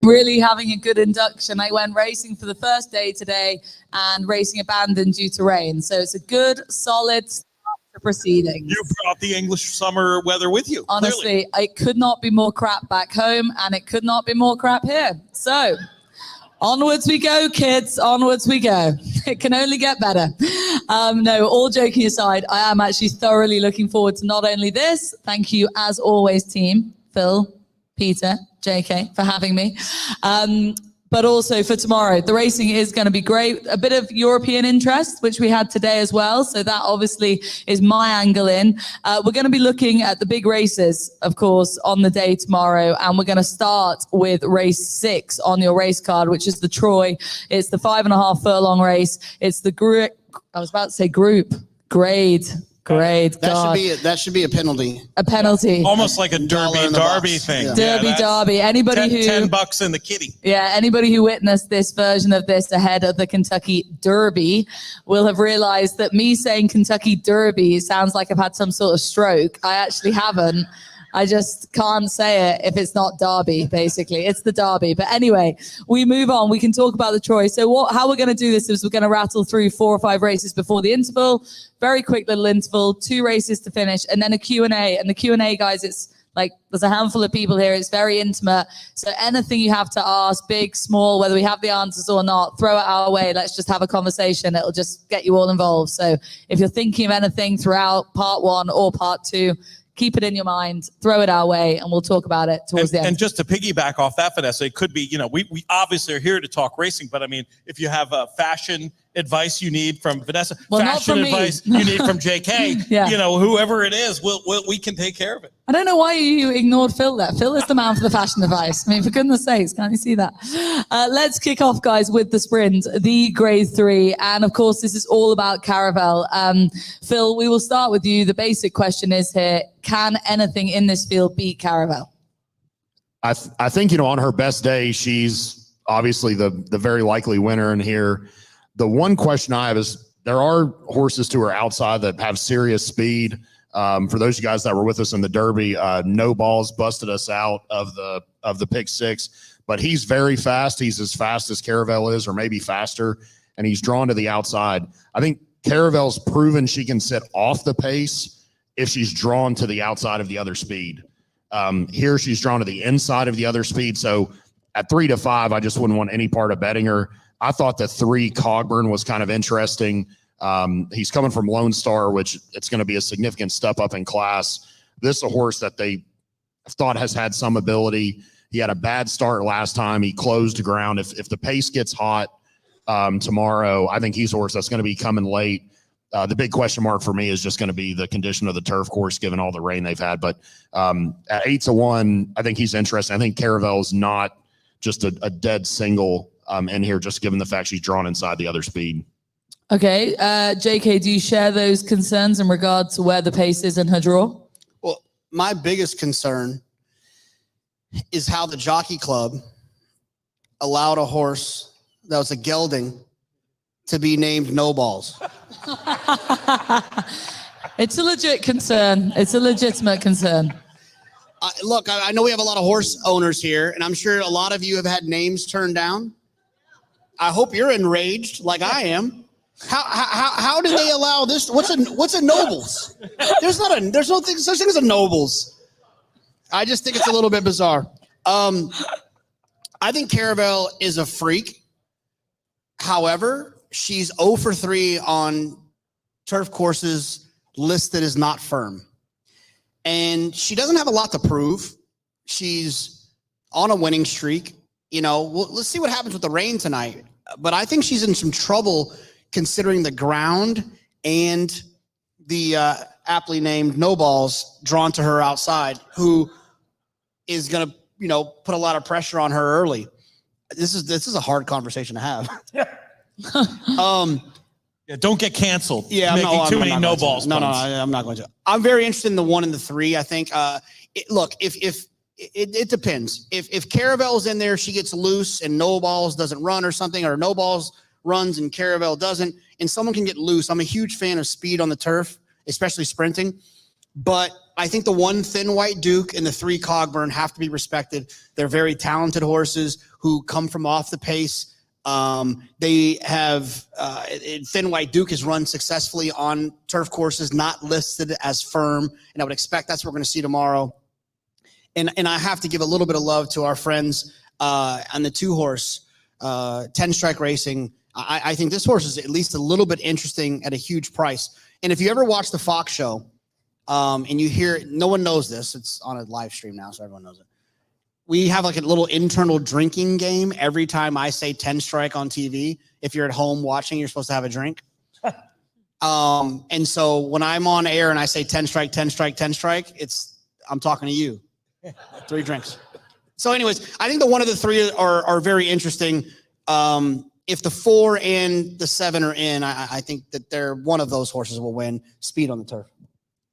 Really having a good induction. I went racing for the first day today and racing abandoned due to rain. So it's a good, solid start to proceedings. You brought the English summer weather with you. Honestly, it could not be more crap back home and it could not be more crap here. So onwards we go, kids. Onwards we go. It can only get better. No, all joking aside, I am actually thoroughly looking forward to not only this, thank you as always, team, Phil, Peter, JK, for having me. But also for tomorrow. The racing is going to be great. A bit of European interest, which we had today as well. So that obviously is my angle in. We're going to be looking at the big races, of course, on the day tomorrow. And we're going to start with race 6 on your race card, which is the Troy. It's the 5.5 furlong race. It's the grade. That should be a penalty. A penalty. Almost like a Derby thing. Yeah. Derby. Anybody who $10 in the kitty. Yeah, anybody who witnessed this version of this ahead of the Kentucky Derby will have realized that me saying Kentucky Derby sounds like I've had some sort of stroke. I actually haven't. I just can't say it if it's not Derby, basically. It's the Derby. But anyway, we move on. We can talk about the Troy. So how we're going to do this is we're going to rattle through 4 or 5 races before the interval. Very quick little interval, 2 races to finish, and then a Q&A. And the Q&A, guys, it's like there's a handful of people here. It's very intimate. So anything you have to ask, big, small, whether we have the answers or not, throw it our way. Let's just have a conversation. It'll just get you all involved. So if you're thinking of anything throughout part 1 or part 2, keep it in your mind, throw it our way, and we'll talk about it towards the end. And just to piggyback off that, Vanessa, it could be, we obviously are here to talk racing, but I mean, if you have fashion advice you need from Vanessa, fashion advice you need from JK, whoever it is, we can take care of it. I don't know why you ignored Phil there. Phil is the man for the fashion advice. I mean, for goodness sakes, can't you see that? Let's kick off, guys, with the sprint, the grade 3. And of course, this is all about Caravel. Phil, we will start with you. The basic question is here, can anything in this field beat Caravel? I think, on her best day, she's obviously the very likely winner in here. The one question I have is there are horses to her outside that have serious speed. For those of you guys that were with us in the Derby, No Balls busted us out of the pick 6, but he's very fast. He's as fast as Caravel is, or maybe faster, and he's drawn to the outside. I think Caravel's proven she can sit off the pace if she's drawn to the outside of the other speed. Here she's drawn to the inside of the other speed. So at 3 to 5, I just wouldn't want any part of betting her. I thought the 3 Cogburn was kind of interesting. He's coming from Lone Star, which it's going to be a significant step up in class. This is a horse that they thought has had some ability. He had a bad start last time. He closed ground. If the pace gets hot tomorrow, I think he's a horse that's going to be coming late. The big question mark for me is just going to be the condition of the turf course, given all the rain they've had. But at 8 to 1, I think he's interesting. I think Caravel's not just a dead single in here, just given the fact she's drawn inside the other speed. Okay. JK, do you share those concerns in regard to where the pace is in her draw? Well, my biggest concern is how the Jockey Club allowed a horse that was a gelding to be named No Balls. It's a legit concern. It's a legitimate concern. Look, I know we have a lot of horse owners here, and I'm sure a lot of you have had names turned down. I hope you're enraged like I am. How did they allow this? What's a nobles? There's no such thing as a nobles. I just think it's a little bit bizarre. I think Caravel is a freak. However, she's 0 for 3 on turf courses listed as not firm. And she doesn't have a lot to prove. She's on a winning streak. Let's see what happens with the rain tonight. But I think she's in some trouble considering the ground and the aptly named No Balls drawn to her outside, who is going to, put a lot of pressure on her early. This is a hard conversation to have. Don't get canceled. Yeah, making too many No Balls. No, I'm not going to. I'm very interested in the 1 and the 3. I think. Look, if it depends. If Caravel's in there, she gets loose and No Balls doesn't run or something, or No Balls runs and Caravel doesn't, and someone can get loose. I'm a huge fan of speed on the turf, especially sprinting. But I think the one Thin White Duke and the 3 Cogburn have to be respected. They're very talented horses who come from off the pace. They have Thin White Duke has run successfully on turf courses, not listed as firm, and I would expect that's what we're going to see tomorrow. And I have to give a little bit of love to our friends on the 2-horse 10 Strike Racing. I think this horse is at least a little bit interesting at a huge price. And if you ever watch the Fox show, and you hear, no one knows this, it's on a live stream now, so everyone knows it. We have like a little internal drinking game every time I say 10 Strike on TV. If you're at home watching, you're supposed to have a drink. And so when I'm on air and I say 10 Strike, 10 Strike, 10 Strike, I'm talking to you. 3 drinks. So anyways, I think the one of the 3 are very interesting. If the 4 and the 7 are in, I think that one of those horses will win. Speed on the turf.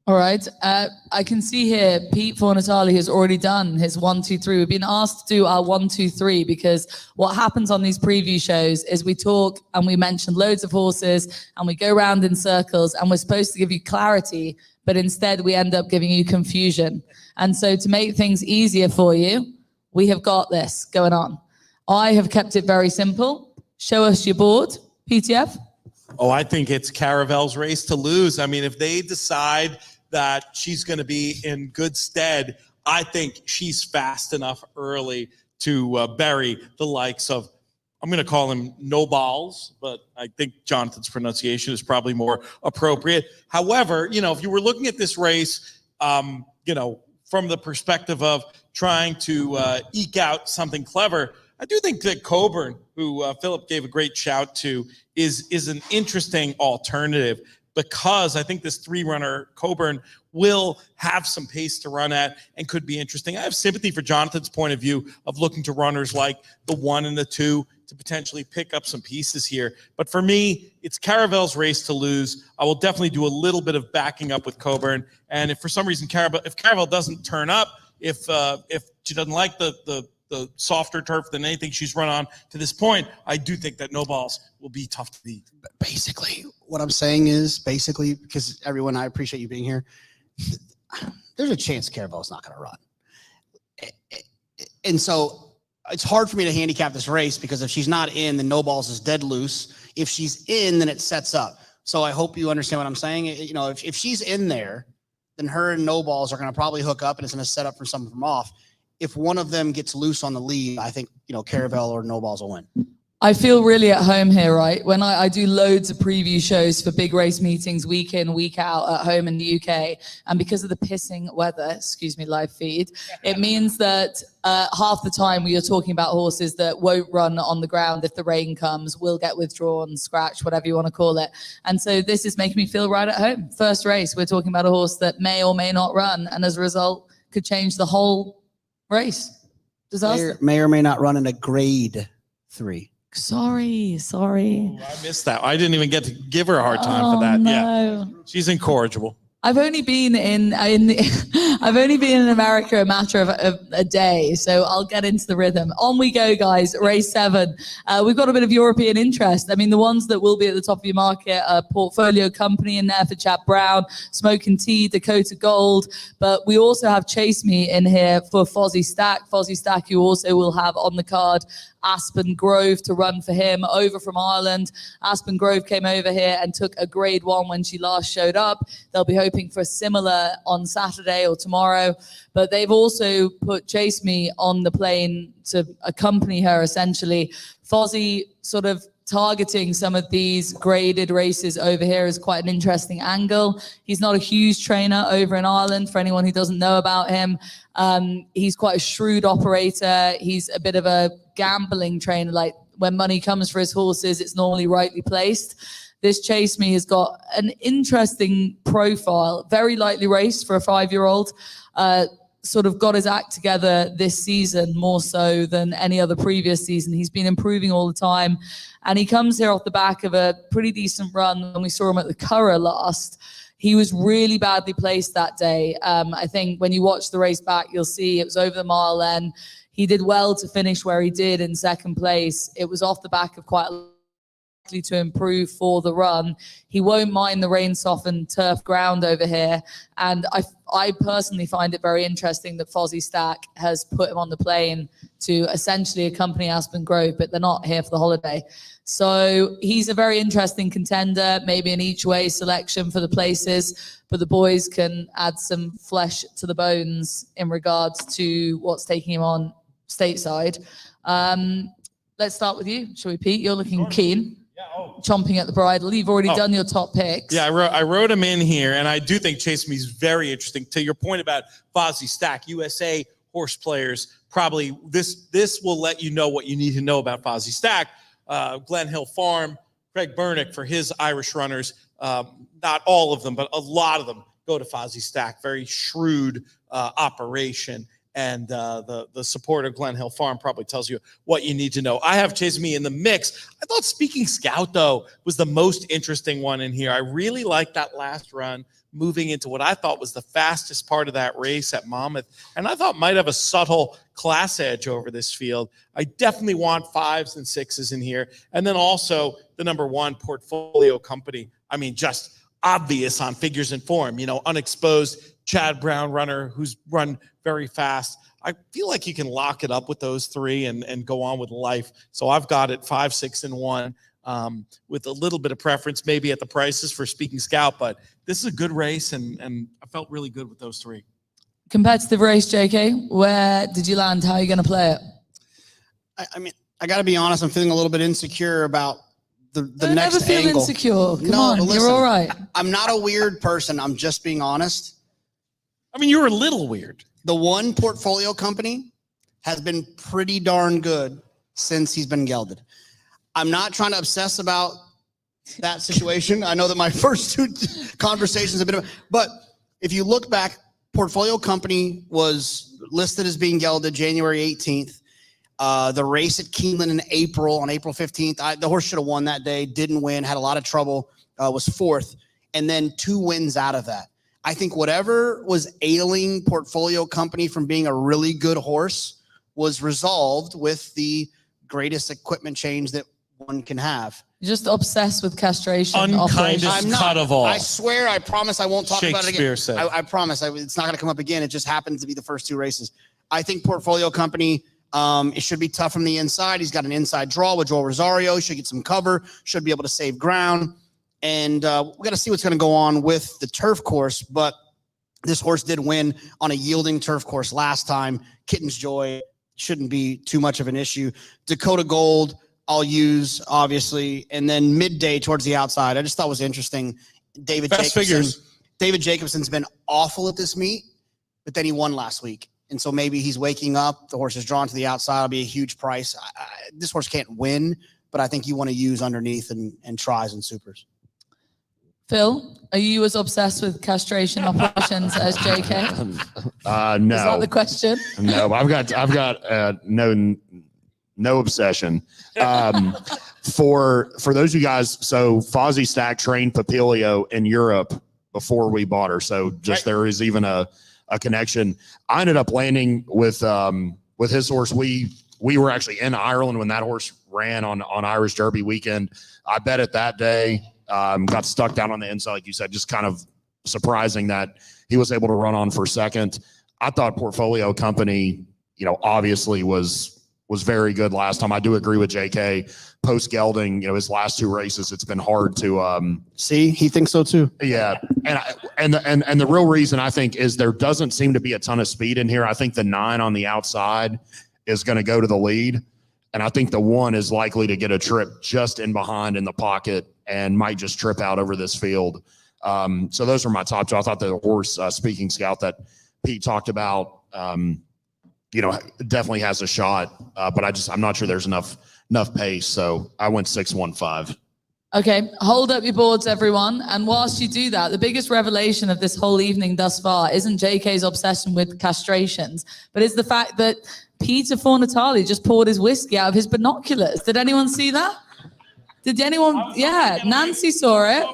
All right. I can see here Pete Fornatale has already done his 1, 2, 3. We've been asked to do our 1, 2, 3 because what happens on these preview shows is we talk and we mention loads of horses and we go around in circles and we're supposed to give you clarity, but instead we end up giving you confusion. And so to make things easier for you, we have got this going on. I have kept it very simple. Show us your board, PTF. Oh, I think it's Caravel's Race to Lose. I mean, if they decide that she's going to be in good stead, I think she's fast enough early to bury the likes of, I'm going to call him No Balls, but I think Jonathan's pronunciation is probably more appropriate. However, if you were looking at this race, from the perspective of trying to eke out something clever, I do think that Coburn, who Philip gave a great shout to, is an interesting alternative, because I think this 3-runner Coburn will have some pace to run at and could be interesting. I have sympathy for Jonathan's point of view of looking to runners like the 1 and the 2 to potentially pick up some pieces here. But for me, it's Caravel's Race to Lose. I will definitely do a little bit of backing up with Coburn. And if for some reason if Caravel doesn't turn up, if she doesn't like the softer turf than anything she's run on to this point, I do think that No Balls will be tough to beat. Basically, what I'm saying is, because everyone, I appreciate you being here, there's a chance Caravel's not going to run. And so it's hard for me to handicap this race, because if she's not in, then No Balls is dead loose. If she's in, then it sets up. So I hope you understand what I'm saying. If she's in there, then her and No Balls are going to probably hook up, and it's going to set up for someone from off. If one of them gets loose on the lead, I think, Caravel or No Balls will win. I feel really at home here, right? When I do loads of preview shows for big race meetings week in, week out at home in the UK, and because of the pissing weather, excuse me, live feed, it means that half the time we are talking about horses that won't run on the ground if the rain comes, will get withdrawn, scratched, whatever you want to call it. And so this is making me feel right at home. First race, we're talking about a horse that may or may not run, and as a result could change the whole race. Disaster. May or may not run in a grade 3. Sorry. Ooh, I missed that. I didn't even get to give her a hard time for that. No. Yeah, she's incorrigible. I've only been in America a matter of a day, so I'll get into the rhythm. On we go, guys. Race 7. We've got a bit of European interest. I mean, the ones that will be at the top of your market are Portfolio Company in there for Chap Brown, Smoke and Tea, Dakota Gold, but we also have Chase Me in here for Fozzie Stack. Fozzie Stack, you also will have on the card Aspen Grove to run for him over from Ireland. Aspen Grove came over here and took a grade 1 when she last showed up. They'll be hoping for a similar on Saturday or tomorrow, but they've also put Chase Me on the plane to accompany her essentially. Fozzie sort of targeting some of these graded races over here is quite an interesting angle. He's not a huge trainer over in Ireland, for anyone who doesn't know about him. He's quite a shrewd operator. He's a bit of a gambling trainer. Like when money comes for his horses, it's normally rightly placed. This Chase Me has got an interesting profile, very lightly raced for a 5-year-old. Sort of got his act together this season more so than any other previous season. He's been improving all the time, and he comes here off the back of a pretty decent run. When we saw him at the Curragh last, he was really badly placed that day. I think when you watch the race back, you'll see it was over the mile then. He did well to finish where he did in second place. It was off the back of quite a to improve for the run. He won't mind the rain-softened turf ground over here. And I personally find it very interesting that Fozzie Stack has put him on the plane to essentially accompany Aspen Grove, but they're not here for the holiday. So he's a very interesting contender, maybe an each-way selection for the places, but the boys can add some flesh to the bones in regards to what's taking him on stateside. Let's start with you, shall we, Pete? You're looking keen. Yeah, chomping at the bridle. You've already done your top picks. Yeah, I wrote him in here, and I do think Chase Me is very interesting. To your point about Fozzie Stack, USA horse players, probably this will let you know what you need to know about Fozzie Stack. Glen Hill Farm, Craig Bernick for his Irish runners. Not all of them, but a lot of them go to Fozzie Stack. Very shrewd operation. And the support of Glen Hill Farm probably tells you what you need to know. I have Chase Me in the mix. I thought Speaking Scout, though, was the most interesting one in here. I really liked that last run, moving into what I thought was the fastest part of that race at Monmouth. And I thought might have a subtle class edge over this field. I definitely want 5s and 6s in here. And then also the number 1 Portfolio Company. I mean, just obvious on figures and form, unexposed Chad Brown runner who's run very fast. I feel like you can lock it up with those 3 and go on with life. So I've got it 5, 6, and 1 with a little bit of preference maybe at the prices for Speaking Scout, but this is a good race and I felt really good with those 3. Competitive race, JK. Where did you land? How are you going to play it? I mean, I got to be honest. I'm feeling a little bit insecure about the next never feel angle. Insecure. Come on, listen, you're all right. I'm not a weird person. I'm just being honest. I mean, you're a little weird. The one Portfolio Company has been pretty darn good since he's been gelded. I'm not trying to obsess about that situation. I know that my first 2 conversations have been, but if you look back, Portfolio Company was listed as being gelded January 18th. The race at Keeneland in April, on April 15th, the horse should have won that day, didn't win, had a lot of trouble, was 4th, and then 2 wins out of that. I think whatever was ailing Portfolio Company from being a really good horse was resolved with the greatest equipment change that one can have. You're just obsessed with castration. Unkindest cut of all. I swear, I promise I won't talk about it again. Said. I promise it's not going to come up again. It just happens to be the first 2 races. I think Portfolio Company, it should be tough from the inside. He's got an inside draw with Joel Rosario. Should get some cover. Should be able to save ground. And we got to see what's going to go on with the turf course. But this horse did win on a yielding turf course last time. Kitten's Joy shouldn't be too much of an issue. Dakota Gold, I'll use, obviously. And then Midday towards the outside. I just thought was interesting. David Jacobson's been awful at this meet, but then he won last week. And so maybe he's waking up. The horse is drawn to the outside. It'll be a huge price. This horse can't win, but I think you want to use underneath and tries and supers. Phil, are you as obsessed with castration operations as JK? No. Is that the question? No, I've got no obsession. For those of you guys, so Fozzie Stack trained Papilio in Europe before we bought her. So just there is even a connection. I ended up landing with his horse. We were actually in Ireland when that horse ran on Irish Derby weekend. I bet it that day. Got stuck down on the inside, like you said, just kind of surprising that he was able to run on for second. I thought Portfolio Company, obviously was very good last time. I do agree with JK. Post gelding, his last 2 races, it's been hard to see. He thinks so too. Yeah, and the real reason I think is there doesn't seem to be a ton of speed in here. I think the 9 on the outside is going to go to the lead, and I think the 1 is likely to get a trip just in behind in the pocket and might just trip out over this field. So those are my top 2. I thought the horse, Speaking Scout, that Pete talked about, definitely has a shot. But I'm not sure there's enough pace. So I went 6-1-5. Okay, hold up your boards, everyone. And whilst you do that, the biggest revelation of this whole evening thus far isn't JK's obsession with castrations, but it's the fact that Peter Fornatale just poured his whiskey out of his binoculars. Did anyone see that? Did anyone? Yeah, Nancy saw it.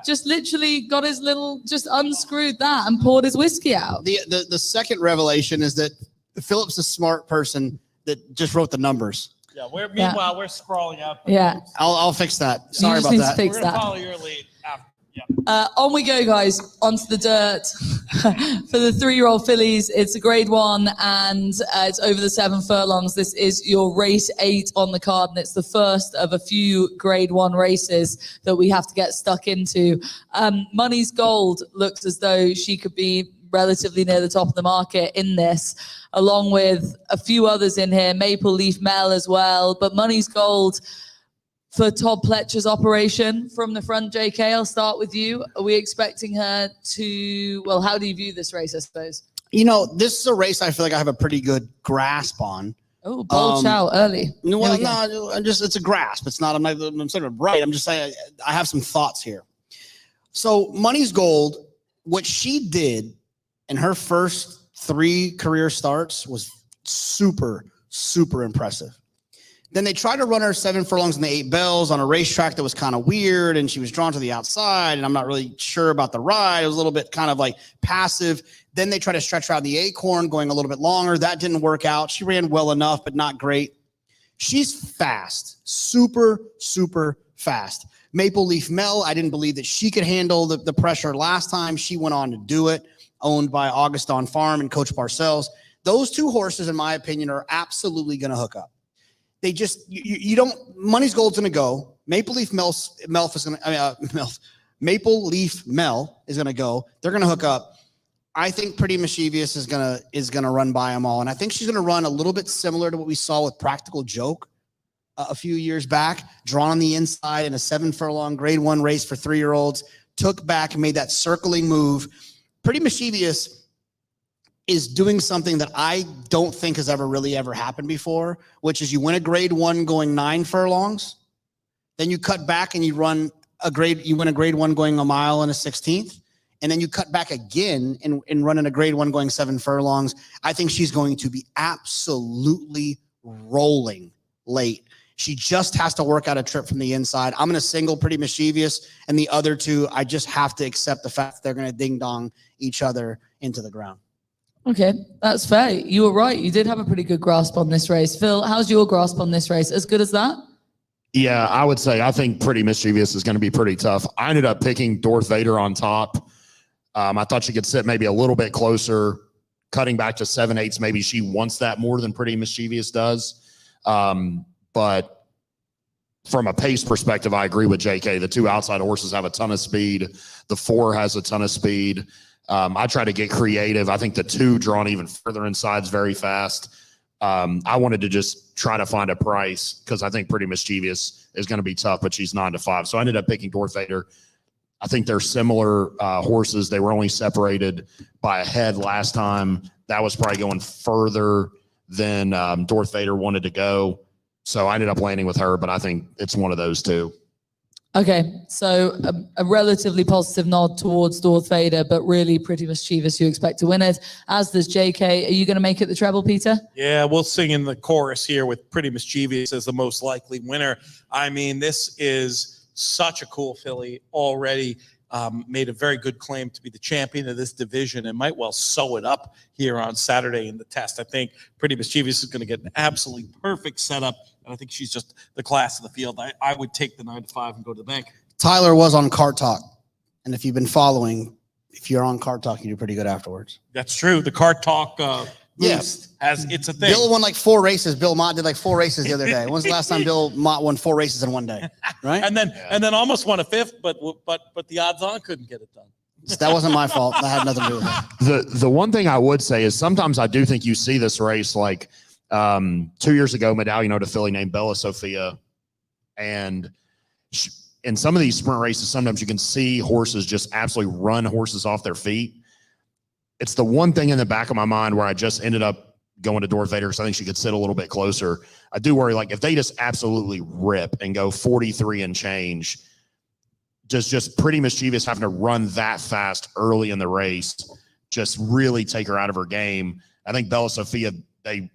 Just literally got his just unscrewed that and poured his whiskey out. The second revelation is that Philip's a smart person that just wrote the numbers. Yeah. Meanwhile, we're scrolling up. Yeah. I'll fix that. Sorry about that. We're going to follow your lead after. Yeah. On we go, guys, onto the dirt. For the 3-year-old fillies, it's a grade 1 and it's over the 7 furlongs. This is your race 8 on the card, and it's the first of a few grade 1 races that we have to get stuck into. Money's Gold looks as though she could be relatively near the top of the market in this, along with a few others in here, Maple Leaf Mel as well. But Money's Gold, for Todd Pletcher's operation from the front, JK, I'll start with you. Are we expecting her to, well, how do you view this race, I suppose? You know, this is a race I feel like I have a pretty good grasp on. Oh, bold shout early. Well, no, it's a grasp. It's not, I'm sort of right. I'm just saying I have some thoughts here. So Money's Gold, what she did in her first 3 career starts was super, super impressive. Then they tried to run her 7 furlongs in the 8 bells on a racetrack that was kind of weird, and she was drawn to the outside, and I'm not really sure about the ride. It was a little bit kind of like passive. Then they tried to stretch her out the Acorn, going a little bit longer. That didn't work out. She ran well enough, but not great. She's fast, super, super fast. Maple Leaf Mel, I didn't believe that she could handle the pressure last time. She went on to do it, owned by Augustin Farm and Coach Parcells. Those 2 horses, in my opinion, are absolutely going to hook up. They just, you don't, Money's Gold's going to go. Maple Leaf Mel is going to, Maple Leaf Mel is going to go. They're going to hook up. I think Pretty Mischievous is going to run by them all. And I think she's going to run a little bit similar to what we saw with Practical Joke a few years back, drawn on the inside in a 7 furlong grade 1 race for 3-year-olds, took back and made that circling move. Pretty Mischievous is doing something that I don't think has ever happened before, which is you win a grade 1 going 9 furlongs, then you cut back and you win a grade 1 going a mile and a 16th, and then you cut back again and run in a grade 1 going 7 furlongs. I think she's going to be absolutely rolling late. She just has to work out a trip from the inside. I'm going to single Pretty Mischievous, and the other 2, I just have to accept the fact that they're going to ding-dong each other into the ground. Okay, that's fair. You were right. You did have a pretty good grasp on this race. Phil, how's your grasp on this race? As good as that? Yeah, I would say I think Pretty Mischievous is going to be pretty tough. I ended up picking Darth Vader on top. I thought she could sit maybe a little bit closer, cutting back to 7/8. Maybe she wants that more than Pretty Mischievous does. But from a pace perspective, I agree with JK. The 2 outside horses have a ton of speed. The 4 has a ton of speed. I try to get creative. I think the 2 drawn even further inside is very fast. I wanted to just try to find a price because I think Pretty Mischievous is going to be tough, but she's 9 to 5. So I ended up picking Darth Vader. I think they're similar horses. They were only separated by a head last time. That was probably going further than Darth Vader wanted to go. So I ended up landing with her, but I think it's one of those 2. Okay, so a relatively positive nod towards Darth Vader, but really Pretty Mischievous you expect to win it, as does JK. Are you going to make it the treble, Peter? Yeah, we'll sing in the chorus here with Pretty Mischievous as the most likely winner. I mean, this is such a cool filly already. Made a very good claim to be the champion of this division and might well sew it up here on Saturday in the test. I think Pretty Mischievous is going to get an absolutely perfect setup, and I think she's just the class of the field. I would take the 9 to 5 and go to the bank. Tyler was on Cart Talk, and if you've been following, if you're on Cart Talk, you do pretty good afterwards. That's true. The Cart Talk it's a thing. Bill won like 4 races. Bill Mott did like 4 races the other day. When's the last time Bill Mott won 4 races in one day? Right? and then almost won a 5th, but the odds on couldn't get it done. That wasn't my fault. That had nothing to do with it. The one thing I would say is sometimes I do think you see this race like 2 years ago, Medallion owed a filly named Bella Sophia, and in some of these sprint races, sometimes you can see horses just absolutely run horses off their feet. It's the one thing in the back of my mind where I just ended up going to Darth Vader because I think she could sit a little bit closer. I do worry, like, if they just absolutely rip and go 43 and change, just Pretty Mischievous having to run that fast early in the race, just really take her out of her game. I think Bella Sophia,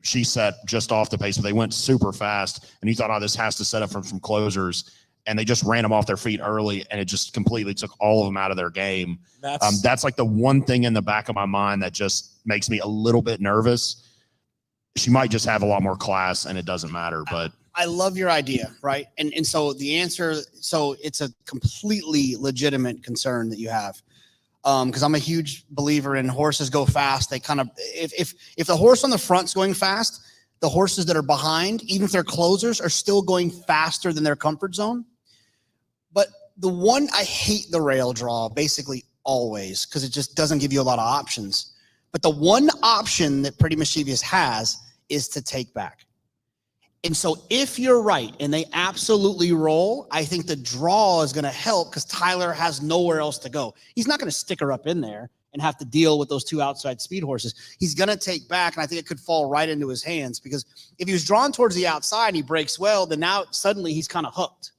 she set just off the pace, but they went super fast, and you thought, oh, this has to set up from some closers. And they just ran them off their feet early, and it just completely took all of them out of their game. That's like the one thing in the back of my mind that just makes me a little bit nervous. She might just have a lot more class, and it doesn't matter. But I love your idea, right? And so the answer, so it's a completely legitimate concern that you have. Because I'm a huge believer in horses go fast. They kind of, if the horse on the front's going fast, the horses that are behind, even if they're closers, are still going faster than their comfort zone. But the one, I hate the rail draw basically always because it just doesn't give you a lot of options. But the one option that Pretty Mischievous has is to take back. And so if you're right and they absolutely roll, I think the draw is going to help because Tyler has nowhere else to go. He's not going to stick her up in there and have to deal with those two outside speed horses. He's going to take back, and I think it could fall right into his hands because if he was drawn towards the outside and he breaks well, then now suddenly he's kind of hooked.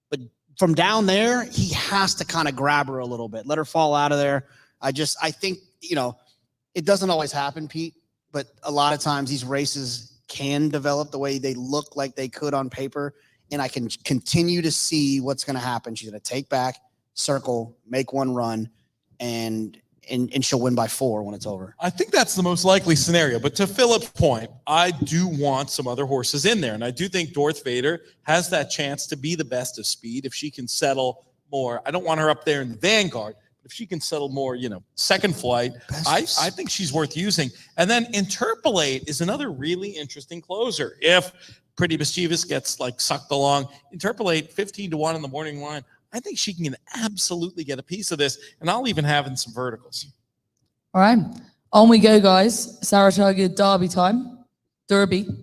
But from down there, he has to kind of grab her a little bit, let her fall out of there. I think, it doesn't always happen, Pete, but a lot of times these races can develop the way they look like they could on paper, and I can continue to see what's going to happen. She's going to take back, circle, make one run, and she'll win by 4 when it's over. I think that's the most likely scenario. But to Philip's point, I do want some other horses in there, and I do think Dorth Vader has that chance to be the best of speed if she can settle more. I don't want her up there in the vanguard. If she can settle more, second flight, I think she's worth using. And then Interpolate is another really interesting closer. If Pretty Mischievous gets sucked along, Interpolate 15-1 in the morning line. I think she can absolutely get a piece of this, and I'll even have in some verticals. All right, on we go, guys. Saratoga Derby.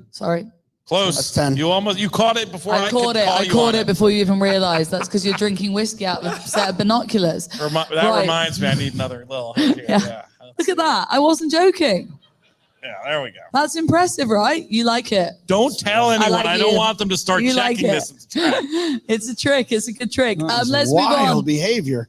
Sorry. Close. That's 10. You caught it before I caught it. I caught it before you even realized. That's because you're drinking whiskey out of a set of binoculars. That reminds me, I need another little hit here. Yeah. Look at that. I wasn't joking. Yeah, there we go. That's impressive, right? You like it. Don't tell anyone. I don't want them to start checking this. It's a trick. It's a good trick. Let's move on. Wild behavior.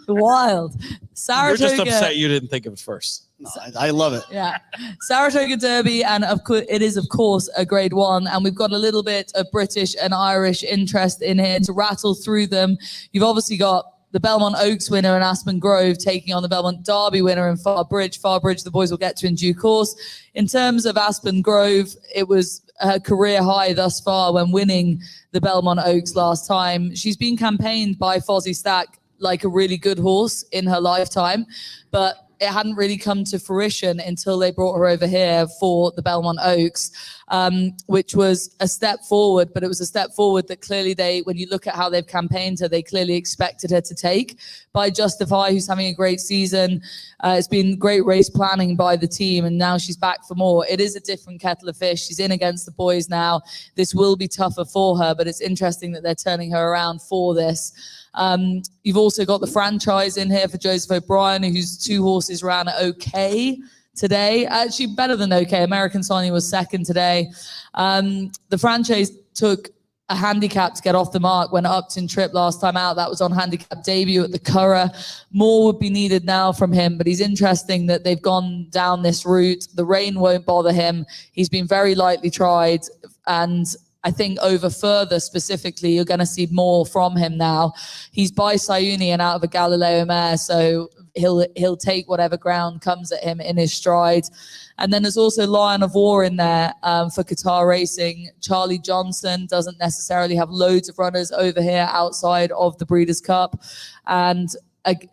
Wild. Saratoga. You're just upset you didn't think of it first. No, I love it. Yeah. Saratoga Derby, and of course, it is, of course, a Grade 1. And we've got a little bit of British and Irish interest in here to rattle through them. You've obviously got the Belmont Oaks winner in Aspen Grove taking on the Belmont Derby winner in Farbridge. Farbridge, the boys will get to in due course. In terms of Aspen Grove, it was her career high thus far when winning the Belmont Oaks last time. She's been campaigned by Fozzie Stack like a really good horse in her lifetime, but it hadn't really come to fruition until they brought her over here for the Belmont Oaks, which was a step forward, but it was a step forward that clearly when you look at how they've campaigned her, they clearly expected her to take. By Justify, who's having a great season, it's been great race planning by the team, and now she's back for more. It is a different kettle of fish. She's in against the boys now. This will be tougher for her, but it's interesting that they're turning her around for this. You've also got the franchise in here for Joseph O'Brien, whose 2 horses ran okay today. Actually, better than okay. American Sonny was second today. The franchise took a handicap to get off the mark when Upton tripped last time out. That was on handicap debut at the Curragh. More would be needed now from him, but he's interesting that they've gone down this route. The rain won't bother him. He's been very lightly tried, and I think over further specifically, you're going to see more from him now. He's by Sayuni and out of a Galileo mare, so he'll take whatever ground comes at him in his stride. And then there's also Lion of War in there for Qatar Racing. Charlie Johnson doesn't necessarily have loads of runners over here outside of the Breeders' Cup. And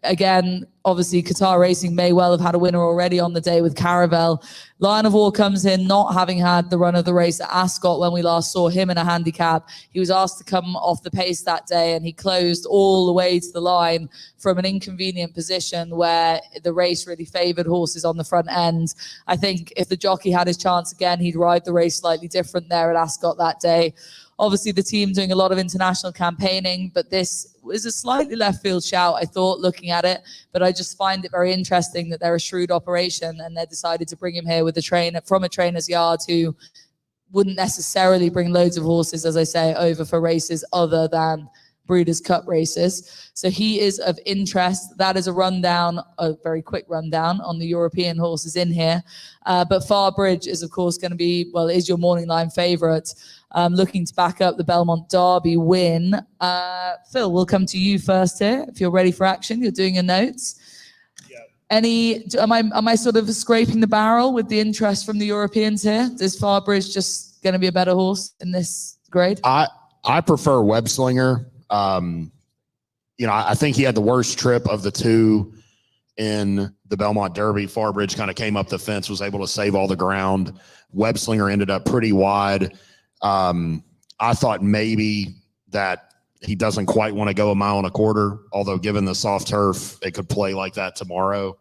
again, obviously, Qatar Racing may well have had a winner already on the day with Caravel. Lion of War comes in not having had the run of the race at Ascot when we last saw him in a handicap. He was asked to come off the pace that day, and he closed all the way to the line from an inconvenient position where the race really favoured horses on the front end. I think if the jockey had his chance again, he'd ride the race slightly different there at Ascot that day. Obviously, the team doing a lot of international campaigning, but this was a slightly left field shout, I thought, looking at it. But I just find it very interesting that they're a shrewd operation and they decided to bring him here with a trainer from a trainer's yard who wouldn't necessarily bring loads of horses, as I say, over for races other than Breeders' Cup races. So he is of interest. That is a rundown, a very quick rundown on the European horses in here. But Farbridge is, of course, going to be, is your morning line favourite. Looking to back up the Belmont Derby win. Phil, we'll come to you first here. If you're ready for action, you're doing your notes. Yeah. Am I sort of scraping the barrel with the interest from the Europeans here? Does Farbridge just going to be a better horse in this grade? I prefer Web Slinger. I think he had the worst trip of the two in the Belmont Derby. Farbridge kind of came up the fence, was able to save all the ground. Web Slinger ended up pretty wide. I thought maybe that he doesn't quite want to go 1.25 miles, although given the soft turf, it could play like that tomorrow.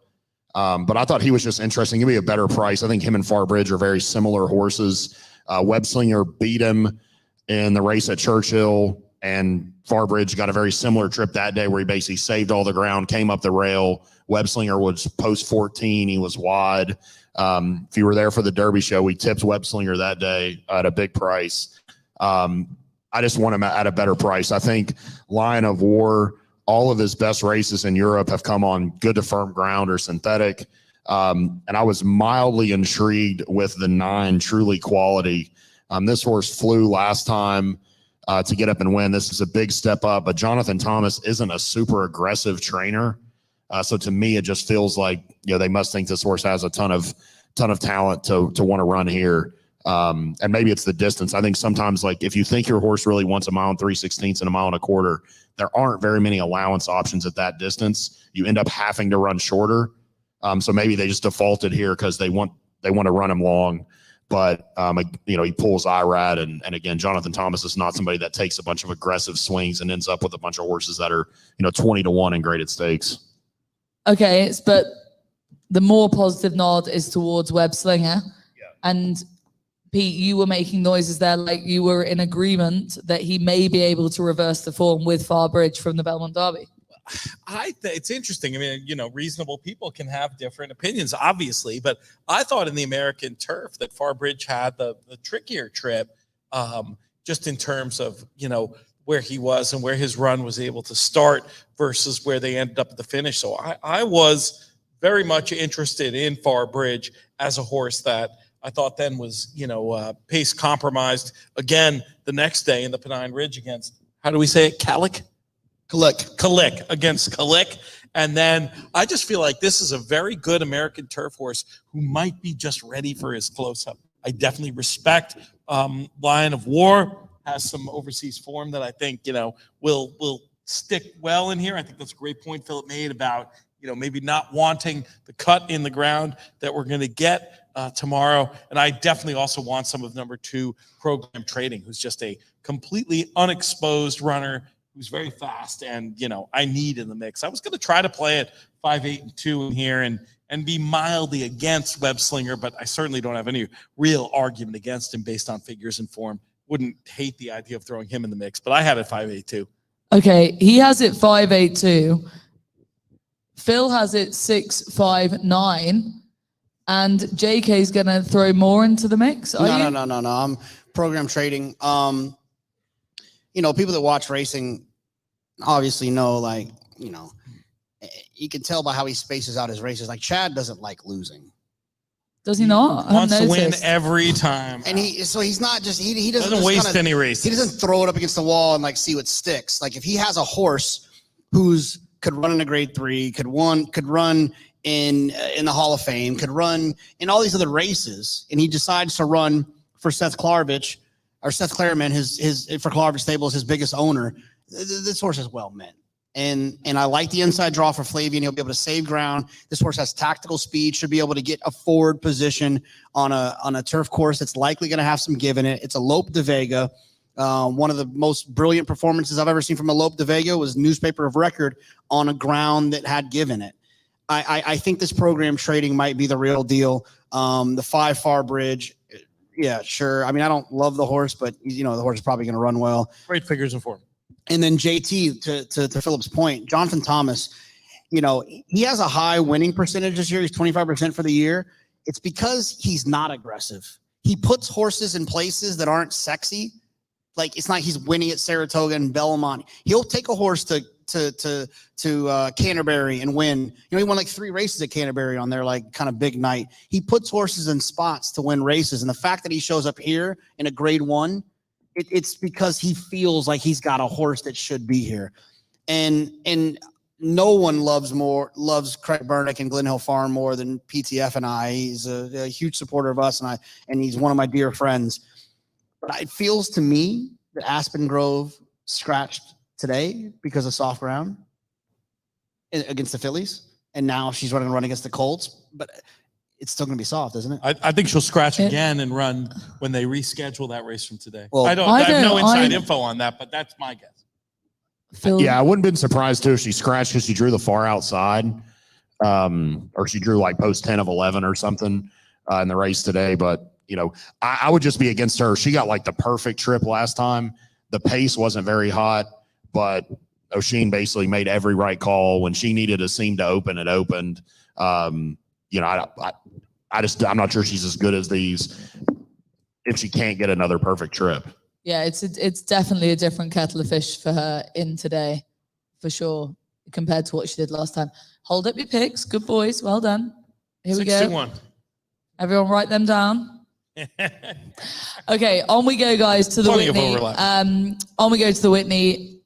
But I thought he was just interesting. Give me a better price. I think him and Farbridge are very similar horses. Web Slinger beat him in the race at Churchill, and Farbridge got a very similar trip that day where he basically saved all the ground, came up the rail. Web Slinger was post 14. He was wide. If you were there for the Derby show, we tipped Web Slinger that day at a big price. I just want him at a better price. I think Lion of War, all of his best races in Europe have come on good to firm ground or synthetic. And I was mildly intrigued with the 9 Truly Quality. This horse flew last time to get up and win. This is a big step up, but Jonathan Thomas isn't a super aggressive trainer. So to me, it just feels like, they must think this horse has a ton of talent to want to run here. And maybe it's the distance. I think sometimes, like, if you think your horse really wants 1 3/16 and 1.25 miles, there aren't very many allowance options at that distance. You end up having to run shorter. So maybe they just defaulted here because they want to run him long. But, he pulls IRAD. And again, Jonathan Thomas is not somebody that takes a bunch of aggressive swings and ends up with a bunch of horses that are, 20-1 in graded stakes. Okay. But the more positive nod is towards Web Slinger. Yeah. And Pete, you were making noises there like you were in agreement that he may be able to reverse the form with Farbridge from the Belmont Derby. It's interesting. I mean, reasonable people can have different opinions, obviously, but I thought in the American turf that Farbridge had the trickier trip, just in terms of, where he was and where his run was able to start versus where they ended up at the finish. So I was very much interested in Farbridge as a horse that I thought then was, pace compromised again the next day in the Pennine Ridge against, how do we say it? Kalik against Kalik. And then I just feel like this is a very good American turf horse who might be just ready for his close-up. I definitely respect Lion of War, has some overseas form that I think, will stick well in here. I think that's a great point Philip made about, maybe not wanting the cut in the ground that we're going to get tomorrow. And I definitely also want some of number 2, Program Trading, who's just a completely unexposed runner who's very fast and, I need in the mix. I was going to try to play it 5, 8, and 2 in here and be mildly against Web Slinger, but I certainly don't have any real argument against him based on figures and form. Wouldn't hate the idea of throwing him in the mix, but I had it 5, 8, 2. Okay, he has it 5, 8, 2. Phil has it 6, 5, 9. And JK is going to throw more into the mix. No. I'm Program Trading. People that watch racing obviously know, you can tell by how he spaces out his races. Like, Chad doesn't like losing. Does he not? Wants to win every time. And he's not just, he doesn't waste any races. He doesn't throw it up against the wall and see what sticks. Like, if he has a horse could run in a grade 3, could run in the Hall of Fame, could run in all these other races, and he decides to run for Seth Clarevich, or Seth Clareman, his for Clarevich Stables, his biggest owner. This horse is well meant. And I like the inside draw for Flavian. He'll be able to save ground. This horse has tactical speed, should be able to get a forward position on a turf course that's likely going to have some give in it. It's a Lope de Vega. One of the most brilliant performances I've ever seen from a Lope de Vega was newspaper of record on a ground that had give in it. I think this Program Trading might be the real deal. The 5 Farbridge, yeah, sure. I mean, I don't love the horse, but the horse is probably going to run well. Great figures and form. And then JT, to Philip's point, Jonathan Thomas, he has a high winning percentage this year. He's 25% for the year. It's because he's not aggressive. He puts horses in places that aren't sexy. Like, it's not he's winning at Saratoga and Belmont. He'll take a horse to Canterbury and win. He won 3 races at Canterbury on their kind of big night. He puts horses in spots to win races. And the fact that he shows up here in a grade 1, it's because he feels like he's got a horse that should be here. And no one loves Craig Burnick and Glen Hill Farm more than PTF and I. He's a huge supporter of us, and he's one of my dear friends. But it feels to me that Aspen Grove scratched today because of soft ground against the Phillies. And now she's running a run against the Colts. But it's still going to be soft, isn't it? I think she'll scratch again and run when they reschedule that race from today. Well, I have no inside info on that, but that's my guess. Yeah, I wouldn't have been surprised too if she scratched because she drew the far outside, or she drew like post 10 of 11 or something in the race today. But, you know, I would just be against her. She got like the perfect trip last time. The pace wasn't very hot, but O'Sheen basically made every right call. When she needed a seam to open, it opened. You know, I'm not sure she's as good as these if she can't get another perfect trip. Yeah, it's definitely a different kettle of fish for her in today, for sure, compared to what she did last time. Hold up your picks. Good boys. Well done. Here we go. 6-1. Everyone write them down. Okay, on we go, guys, to the Whitney. On we go to the Whitney.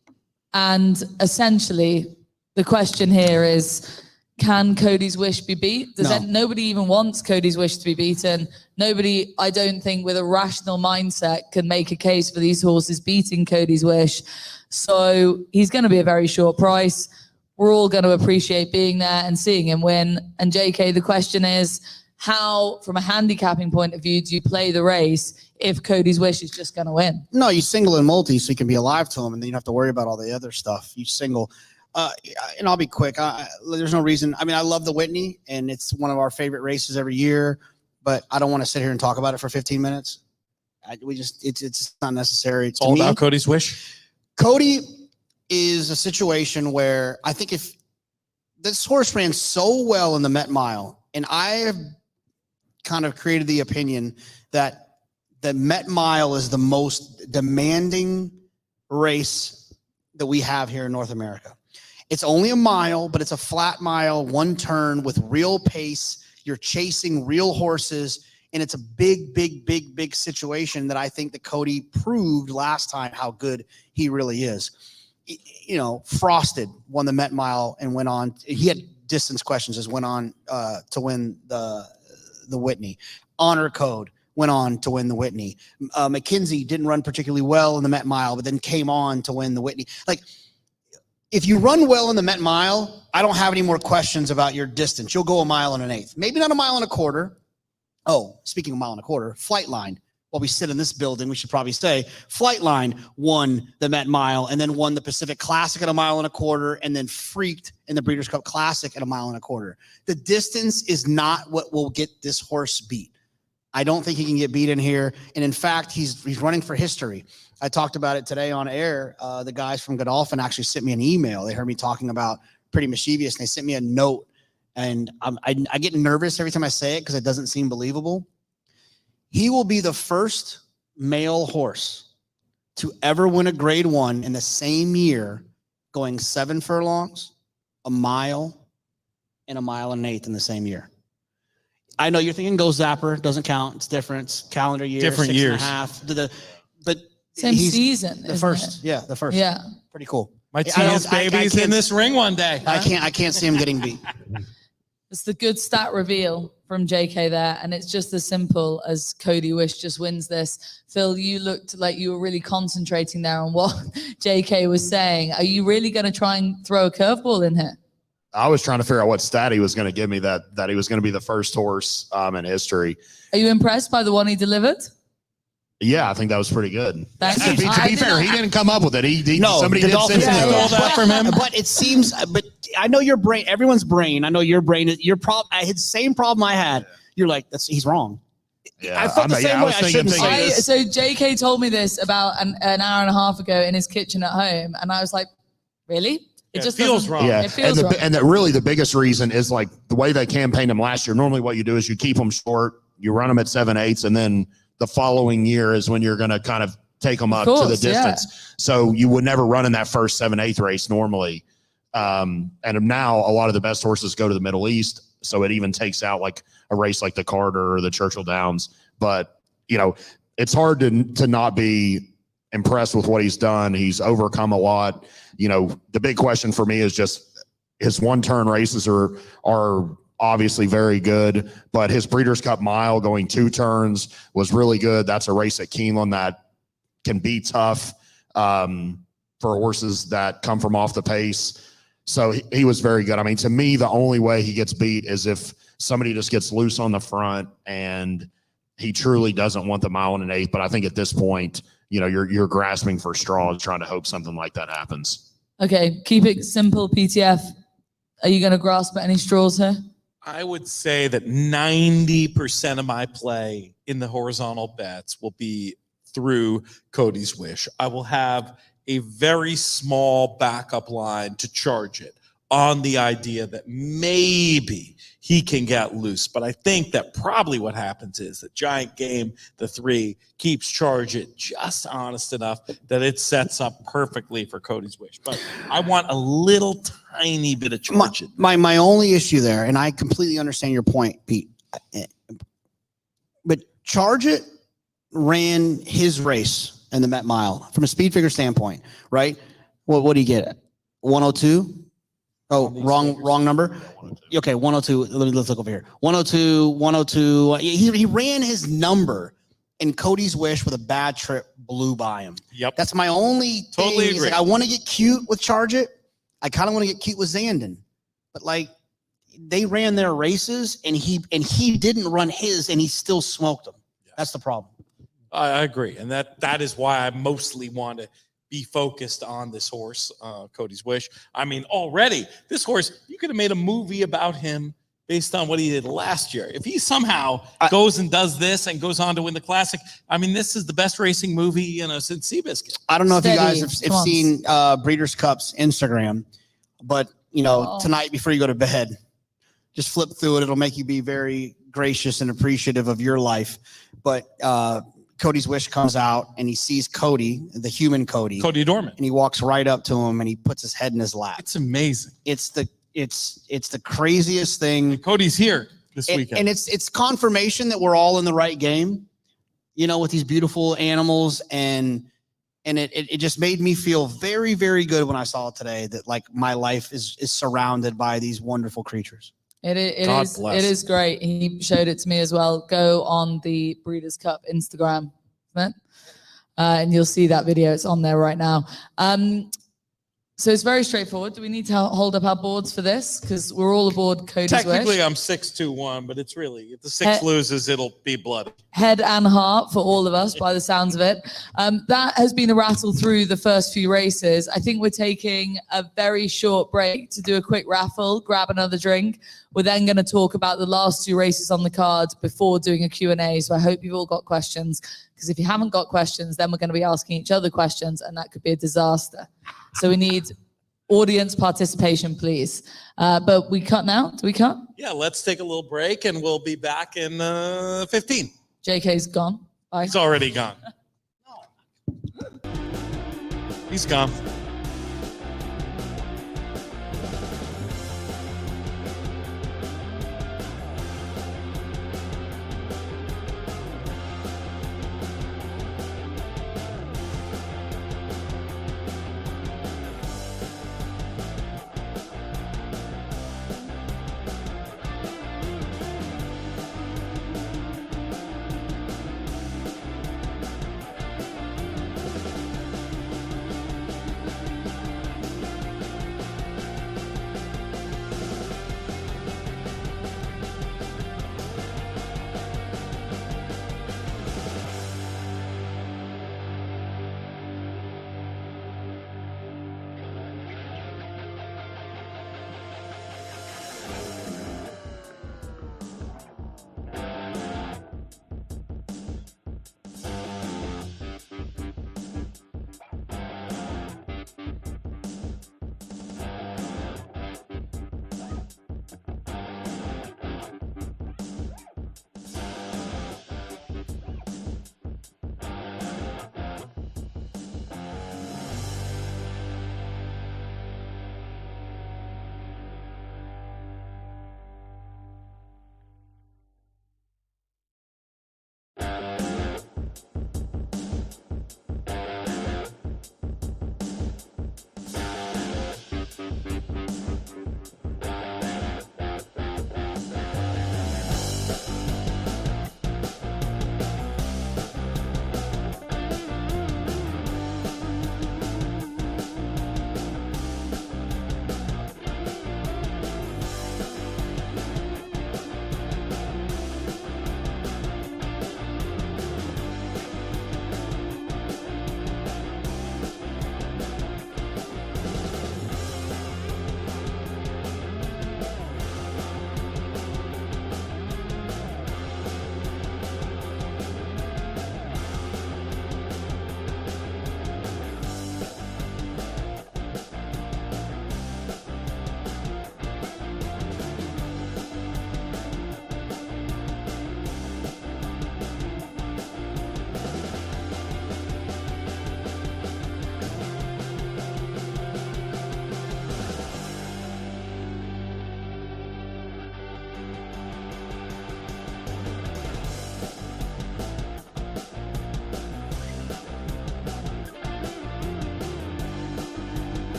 And essentially, the question here is, can Cody's Wish be beat? Nobody even wants Cody's Wish to be beaten. Nobody, I don't think, with a rational mindset can make a case for these horses beating Cody's Wish. So he's going to be a very short price. We're all going to appreciate being there and seeing him win. And JK, the question is, how, from a handicapping point of view, do you play the race if Cody's Wish is just going to win? No, you single and multi so you can be alive to him, and then you don't have to worry about all the other stuff. You single. And I'll be quick. There's no reason. I mean, I love the Whitney, and it's one of our favorite races every year, but I don't want to sit here and talk about it for 15 minutes. It's not necessary. It's all about Cody's Wish. Cody is a situation where I think if this horse ran so well in the Met Mile, and I have kind of created the opinion that the Met Mile is the most demanding race that we have here in North America. It's only a mile, but it's a flat mile, one turn with real pace. You're chasing real horses, and it's a big situation that I think that Cody proved last time how good he really is. You know, Frosted won the Met Mile and went on. He had distance questions, as went on to win the Whitney. Honor Code went on to win the Whitney. McKenzie didn't run particularly well in the Met Mile, but then came on to win the Whitney. Like, if you run well in the Met Mile, I don't have any more questions about your distance. You'll go a mile and an eighth. Maybe not a mile and a quarter. Oh, speaking of mile and a quarter, Flightline. While we sit in this building, we should probably say Flightline won the Met Mile and then won the Pacific Classic at a mile and a quarter and then freaked in the Breeders' Cup Classic at a mile and a quarter. The distance is not what will get this horse beat. I don't think he can get beat in here. And in fact, he's running for history. I talked about it today on air. The guys from Godolphin actually sent me an email. They heard me talking about Pretty Mischievous, and they sent me a note. And I get nervous every time I say it because it doesn't seem believable. He will be the first male horse to ever win a Grade 1 in the same year, going 7 furlongs, a mile, and a mile and an eighth in the same year. I know you're thinking Go Zapper, doesn't count. It's different. It's calendar year, different 6 years. and a half. But same season. The first. Yeah, the first. Yeah. Pretty cool. Might see his babies in this ring one day. Huh? I can't see him getting beat. It's the good stat reveal from JK there, and it's just as simple as Cody Wish just wins this. Phil, you looked like you were really concentrating there on what JK was saying. Are you really going to try and throw a curveball in here? I was trying to figure out what stat he was going to give me that he was going to be the first horse in history. Are you impressed by the one he delivered? Yeah, I think that was pretty good. Thanks. To be fair, he didn't come up with it. No, somebody did send it to him. That from him. But it seems, but I know your brain, everyone's brain. I know your brain. I had the same problem I had. You're like, he's wrong. Yeah, I felt the same way. I shouldn't say this. So JK told me this about an hour and a half ago in his kitchen at home, and I was like, really? It just feels wrong. Yeah, it feels wrong. And really the biggest reason is like the way they campaigned him last year. Normally what you do is you keep them short, you run them at 7/8, and then the following year is when you're going to kind of take them up to the distance. Yeah. So you would never run in that first 7/8 race normally. And now a lot of the best horses go to the Middle East. So it even takes out like a race like the Carter or the Churchill Downs. But, you know, it's hard to not be impressed with what he's done. He's overcome a lot. You know, the big question for me is just his one-turn races are obviously very good, but his Breeders' Cup Mile going 2 turns was really good. That's a race at Keeneland that can be tough for horses that come from off the pace. So he was very good. I mean, to me, the only way he gets beat is if somebody just gets loose on the front and he truly doesn't want the 1 1/8. But I think at this point, you're grasping for straws, trying to hope something like that happens. Okay, keep it simple, PTF. Are you going to grasp at any straws here? I would say that 90% of my play in the horizontal bets will be through Cody's Wish. I will have a very small backup line to charge it on the idea that maybe he can get loose. But I think that probably what happens is that Giant Game, the 3, keeps charge it just honest enough that it sets up perfectly for Cody's Wish. But I want a little tiny bit of charge. My only issue there, and I completely understand your point, Pete, but Charge It ran his race in the Met Mile from a speed figure standpoint, right? What do you get? 102? Oh, wrong number. Okay, 102. Let's look over here. 102, 102. He ran his number, and Cody's Wish with a bad trip blew by him. Yep. That's my only totally thing. Agree. I want to get cute with Charge It. I kind of want to get cute with Zandon, but they ran their races, and he didn't run his, and he still smoked them. Yes. That's the problem. I agree, and that is why I mostly want to be focused on this horse, Cody's Wish. I mean, already, this horse, you could have made a movie about him based on what he did last year. If he somehow goes and does this and goes on to win the Classic, I mean, this is the best racing movie, since Seabiscuit. I don't know if you guys have seen Breeders' Cup's Instagram, but, tonight before you go to bed, just flip through it. It'll make you be very gracious and appreciative of your life. But Cody's Wish comes out and he sees Cody, the human Cody Dorman, and he walks right up to him and he puts his head in his lap. It's amazing. It's the craziest thing. And Cody's here this weekend, and it's confirmation that we're all in the right game, with these beautiful animals, and it just made me feel very, very good when I saw it today that my life is surrounded by these wonderful creatures. It is great. He showed it to me as well. Go on the Breeders' Cup Instagram, and you'll see that video. It's on there right now. So it's very straightforward. Do we need to hold up our boards for this? Because we're all aboard Cody's Wish. Technically, I'm 6-2-1, but it's really, if the 6 loses, it'll be bloody. Head and heart for all of us, by the sounds of it. That has been a rattle through the first few races. I think we're taking a very short break to do a quick raffle, grab another drink. We're then going to talk about the last 2 races on the card before doing a Q&A. So I hope you've all got questions, because if you haven't got questions, then we're going to be asking each other questions, and that could be a disaster. So we need audience participation, please. But we cut now? Do we cut? Yeah, let's take a little break, and we'll be back in 15. JK's gone. Bye. He's already gone. He's gone.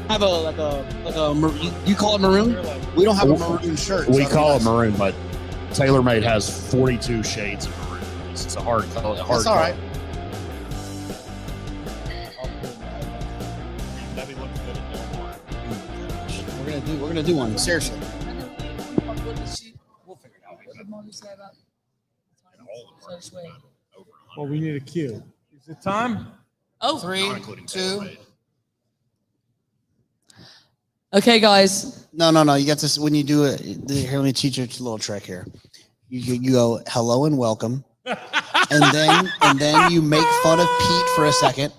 have you call it maroon? We don't have a maroon shirt. We call it maroon, but TaylorMade has 42 shades of maroon. It's a hard color. That's all right. We're gonna do one. Seriously. We'll figure it out. What did Molly say about so sweet? Well, we need a cue. Is it time? Oh, 3, 2. Okay, guys. No. You got this. When you do it, here, let me teach you a little trick here. You go hello and welcome, and then you make fun of Pete for a second,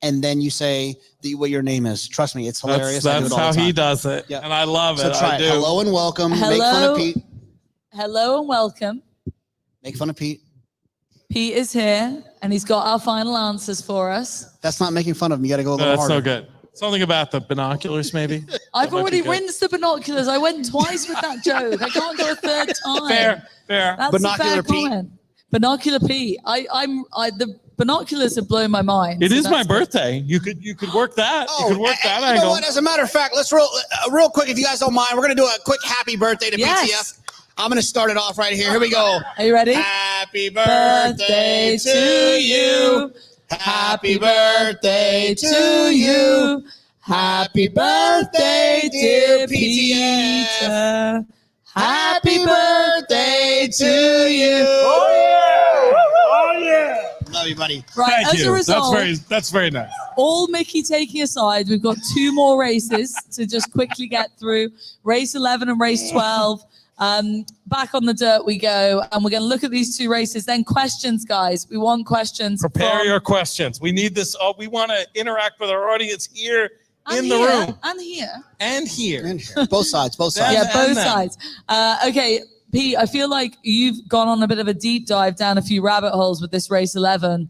and then you say what your name is. Trust me, it's hilarious. That's how he does it, yeah. And I love so it. Try I do. Hello and welcome. Make fun of Pete. Hello and welcome. Make fun of Pete. Pete is here, and he's got our final answers for us. That's not making fun of him. You got to go a little That's harder. so good. Something about the binoculars, maybe. I've already rinsed the binoculars. I went twice with that joke. I can't go a third time. Fair. That's Binocular a fair Pete. comment. Binocular Pete. The binoculars have blown my mind. It so is my that's birthday. You could work that. Oh, you could work that you know angle. what? As a matter of fact, let's real quick, if you guys don't mind, we're gonna do a quick happy birthday to Yes. PTF. I'm gonna start it off right here. Here we go. Are you ready? Happy birthday to you. Happy birthday to you. Happy birthday, dear PTF. Happy birthday to you. Oh yeah! Love you, buddy. Right, Thank as you. a result, That's very nice. all Mickey taking aside, we've got 2 more races to just quickly get through. Race 11 and race 12. Back on the dirt we go, and we're going to look at these 2 races. Then questions, guys. We want questions. Prepare from- your questions. We need this. We want to interact with our audience here and in the here, room and here. and here. In here. Both sides. Yeah, And both them. sides. Okay, Pete, I feel like you've gone on a bit of a deep dive down a few rabbit holes with this race 11.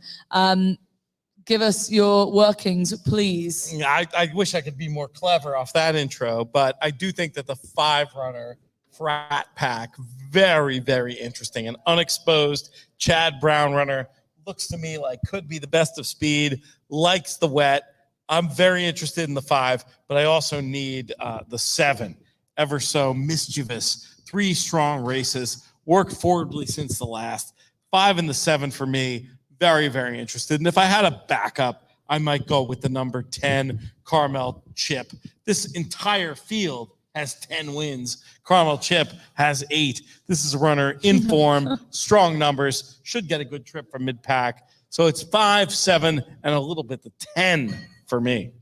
Give us your workings, please. Yeah, I wish I could be more clever off that intro, but I do think that the 5-runner frat pack, very, very interesting. An unexposed Chad Brown runner, looks to me like could be the best of speed, likes the wet. I'm very interested in the 5, but I also need the 7. Ever so mischievous, 3 strong races, worked forwardly since the last. 5 and the 7 for me, very, very interested. And if I had a backup, I might go with the number 10, Carmel Chip. This entire field has 10 wins. Carmel Chip has 8. This is a runner in form, strong numbers, should get a good trip from mid-pack. So it's 5, 7, and a little bit the 10 for me.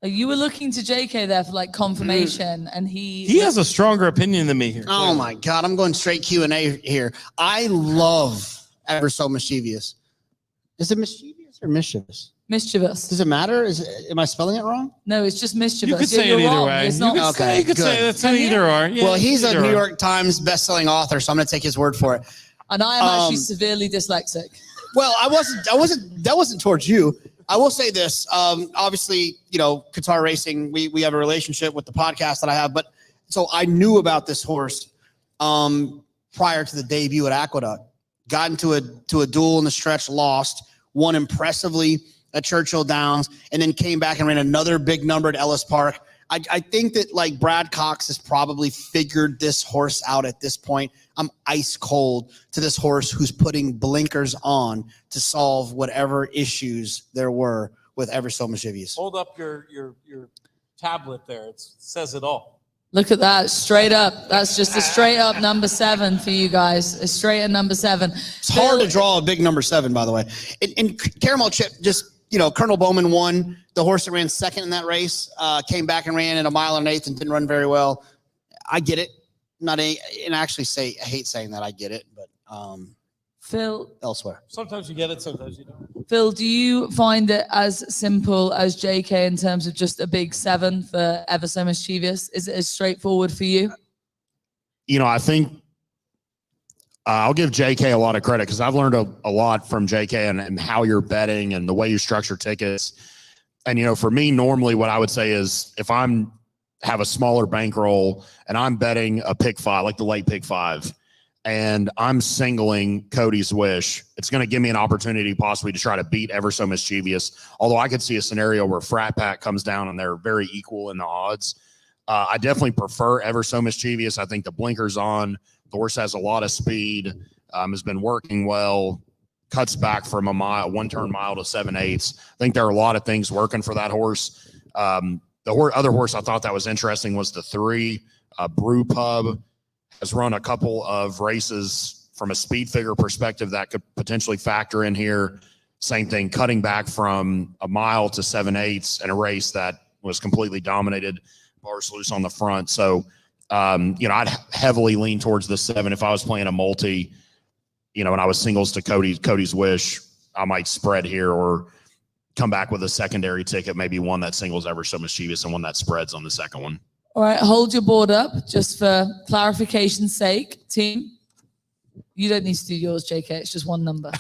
You were looking to JK there for like confirmation, and He has a stronger opinion than me here. Oh my God, I'm going straight Q&A here. I love Ever So Mischievous. Is it mischievous or mischievous? mischievous. Does it matter? Am I spelling it wrong? No, it's just mischievous. You could say You're it either wrong. way. It's You not. could Okay, you could good. say it's an either or. Yeah, Well, he's a either New or. York Times best-selling author, so I'm going to take his word for it. And I am actually severely dyslexic. Well, that wasn't towards you. I will say this. Obviously, Qatar Racing, we have a relationship with the podcast that I have, but so I knew about this horse prior to the debut at Aqueduct. Got into a duel in the stretch, lost, won impressively at Churchill Downs, and then came back and ran another big number at Ellis Park. I think that like Brad Cox has probably figured this horse out at this point. I'm ice cold to this horse who's putting blinkers on to solve whatever issues there were with Ever So Mischievous. Hold up your tablet there. It says it all. Look at that, straight up. That's just a straight up number 7 for you guys. A straight up number 7. It's hard to draw a big number 7, by the way. And Caramel Chip just, Colonel Bowman won. The horse that ran second in that race came back and ran at a mile and an eighth and didn't run very well. I get it. I hate saying that I get it, but Phil, elsewhere. Sometimes you get it, sometimes you don't. Phil, do you find it as simple as JK in terms of just a big 7 for Ever So Mischievous? Is it as straightforward for you? I think I'll give JK a lot of credit because I've learned a lot from JK and how you're betting and the way you structure tickets. And, for me, normally what I would say is if have a smaller bankroll and I'm betting a pick 5, like the late pick 5, and I'm singling Cody's Wish. It's going to give me an opportunity possibly to try to beat Ever So Mischievous, although I could see a scenario where Frat Pack comes down and they're very equal in the odds. I definitely prefer Ever So Mischievous. I think the blinker's on. The horse has a lot of speed, has been working well, cuts back from a mile, 1-turn mile to 7/8. I think there are a lot of things working for that horse. The other horse I thought that was interesting was the 3, Brew Pub. Has run a couple of races from a speed figure perspective that could potentially factor in here. Same thing, cutting back from a mile to 7/8 in a race that was completely dominated. Bars loose on the front. So, I'd heavily lean towards the 7. If I was playing a multi, and I was singles to Cody's Wish, I might spread here or come back with a secondary ticket, maybe one that singles Ever So Mischievous and one that spreads on the second one. All right, hold your board up just for clarification's sake. Team, you don't need to do yours, JK. It's just one number.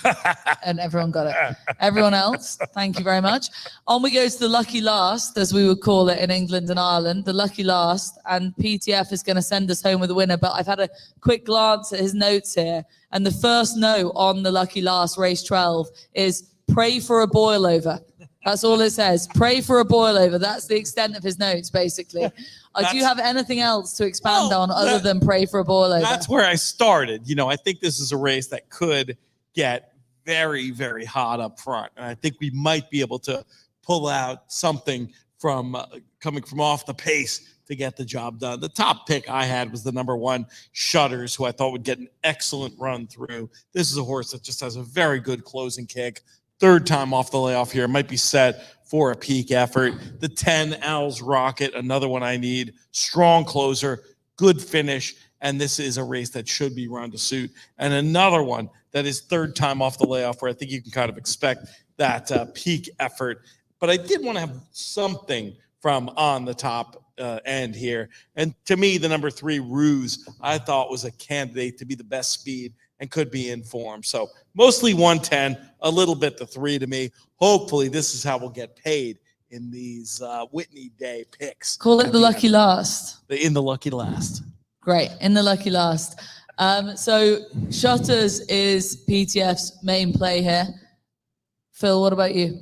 And everyone got it. Everyone else, thank you very much. On we go to the lucky last, as we would call it in England and Ireland, the lucky last. And PTF is going to send us home with a winner. But I've had a quick glance at his notes here. And the first note on the lucky last, race 12, is pray for a boil over. That's all it says. Pray for a boil over. That's the extent of his notes, basically. Do you have anything else to expand on other than pray for a boil over? That's where I started. I think this is a race that could get very, very hot up front. And I think we might be able to pull out something from coming from off the pace to get the job done. The top pick I had was the number 1, Shutters, who I thought would get an excellent run through. This is a horse that just has a very good closing kick. 3rd time off the layoff here. Might be set for a peak effort. The 10, Owls Rocket, another one I need. Strong closer, good finish, and this is a race that should be run to suit. And another one that is 3rd time off the layoff where I think you can kind of expect that peak effort. But I did want to have something from on the top end here. And to me, the number 3, Ruse, I thought was a candidate to be the best speed and could be in form. So mostly 110, a little bit the 3 to me. Hopefully this is how we'll get paid in these Whitney Day picks. Call it the lucky last. In the lucky last. Great, in the lucky last. So Shutters is PTF's main play here. Phil, what about you?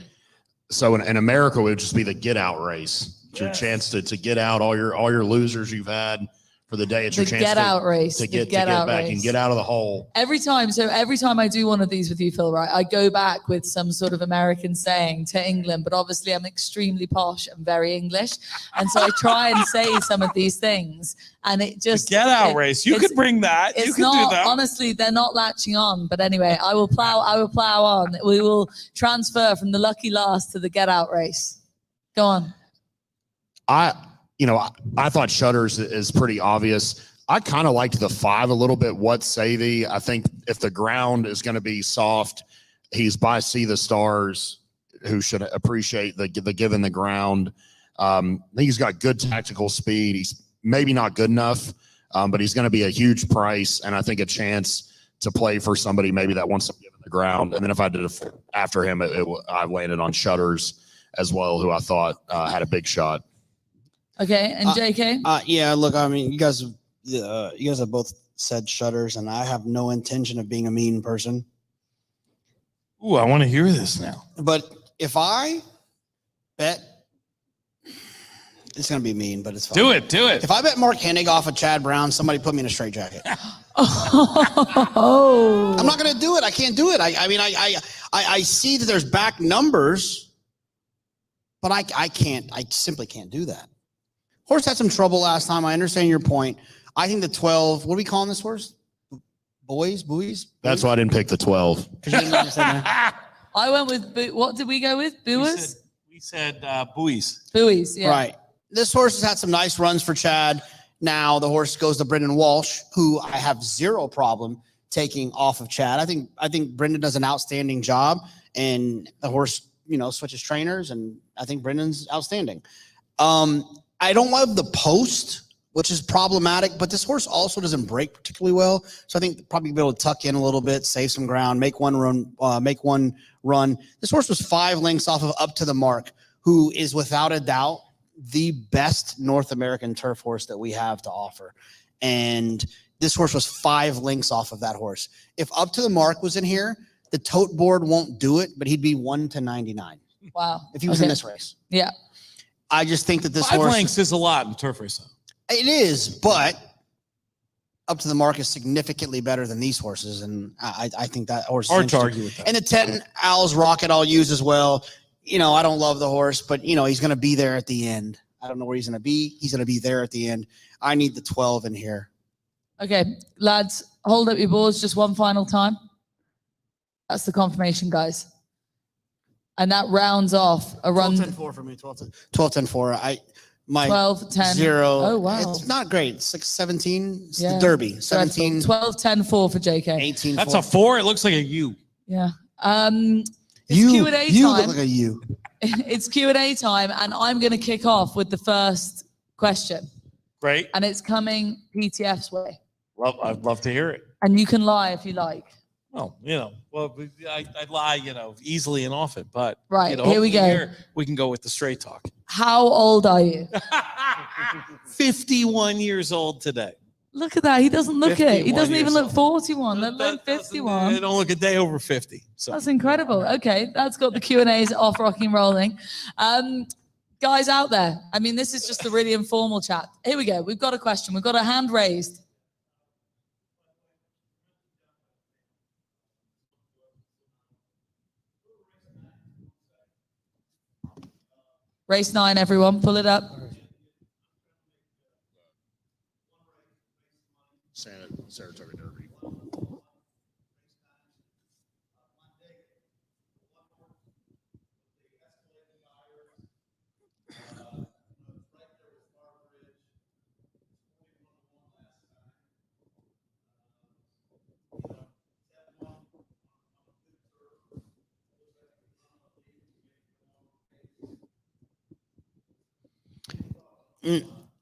So in America, it would just be the get out race. It's your chance to get out all your losers you've had for the day. It's your chance get out race. To get back and get out of the hole. Every time I do one of these with you, Phil, right, I go back with some sort of American saying to England, but obviously I'm extremely posh and very English. And so I try and say some of these things. And it just... The get out race. You could bring that. You could do that. Honestly, they're not latching on. But anyway, I will plow on. We will transfer from the lucky last to the get out race. Go on. I thought Shutters is pretty obvious. I kind of liked the 5 a little bit. What Savvy? I think if the ground is going to be soft, he's by See the Stars, who should appreciate the given the ground. I think he's got good tactical speed. He's maybe not good enough, but he's going to be a huge price, and I think a chance to play for somebody maybe that wants to give him the ground. And then if I did after him, I landed on Shutters as well, who I thought had a big shot. Okay, and JK? Yeah, look, I mean, you guys have both said Shutters, and I have no intention of being a mean person. Ooh, I want to hear this now. But if I bet, it's going to be mean, but it's fine. Do it. If I bet Mark Hennig off of Chad Brown, somebody put me in a straitjacket. Oh. I'm not going to do it. I can't do it. I see that there's back numbers, but I simply can't do that. Horse had some trouble last time. I understand your point. I think the 12, what are we calling this horse? Buoys? That's why I didn't pick the 12. I went with, what did we go with? Buoys? We said buoys. Buoys, yeah. Right. This horse has had some nice runs for Chad. Now the horse goes to Brendan Walsh, who I have zero problem taking off of Chad. I think Brendan does an outstanding job, and the horse, switches trainers, and I think Brendan's outstanding. I don't love the post, which is problematic, but this horse also doesn't break particularly well. So I think probably be able to tuck in a little bit, save some ground, make one run. This horse was 5 lengths off of Up to the Mark, who is without a doubt the best North American turf horse that we have to offer. And This horse was 5 lengths off of that horse. If Up to the Mark was in here, the tote board won't do it, but he'd be 1-99. Wow. If he was in this race. Yeah. I just think that this 5 horse lengths is a lot in turf racing. It is, but Up to the Mark is significantly better than these horses, and I think that horse is hard to argue with that. And the 10 Owls Rocket I'll use as well. You know, I don't love the horse, but you know, he's going to be there at the end. I don't know where he's going to be. He's going to be there at the end. I need the 12 in here. Okay, lads, hold up your balls just one final time. That's the confirmation, guys. And that rounds off a run. 12-10-4 for me. 12-10-4. 12-10. 0. Oh, wow. It's not great. 6-17. It's Yeah. the Derby. 17. 12-10-4 for JK. 18. That's a 4. It looks like a U. Yeah. It's You Q&A time. You look like a U. It's Q&A time, and I'm going to kick off with the first question. Great. And it's coming PTF's way. I'd love to hear it. And you can lie if you like. Well, I lie, easily and often, but Right, here we go. Here we can go with the straight talk. How old are you? 51 years old today. Look at that. He doesn't look it. He 51 doesn't even years look old. 41. Let That alone doesn't- 51. They don't look a day over 50. So That's incredible. Okay, that's got the Q&As off rocking rolling. Guys out there, I mean, this is just a really informal chat. Here we go. We've got a question. We've got a hand raised. Race 9, everyone. Pull it up. Saratoga Derby.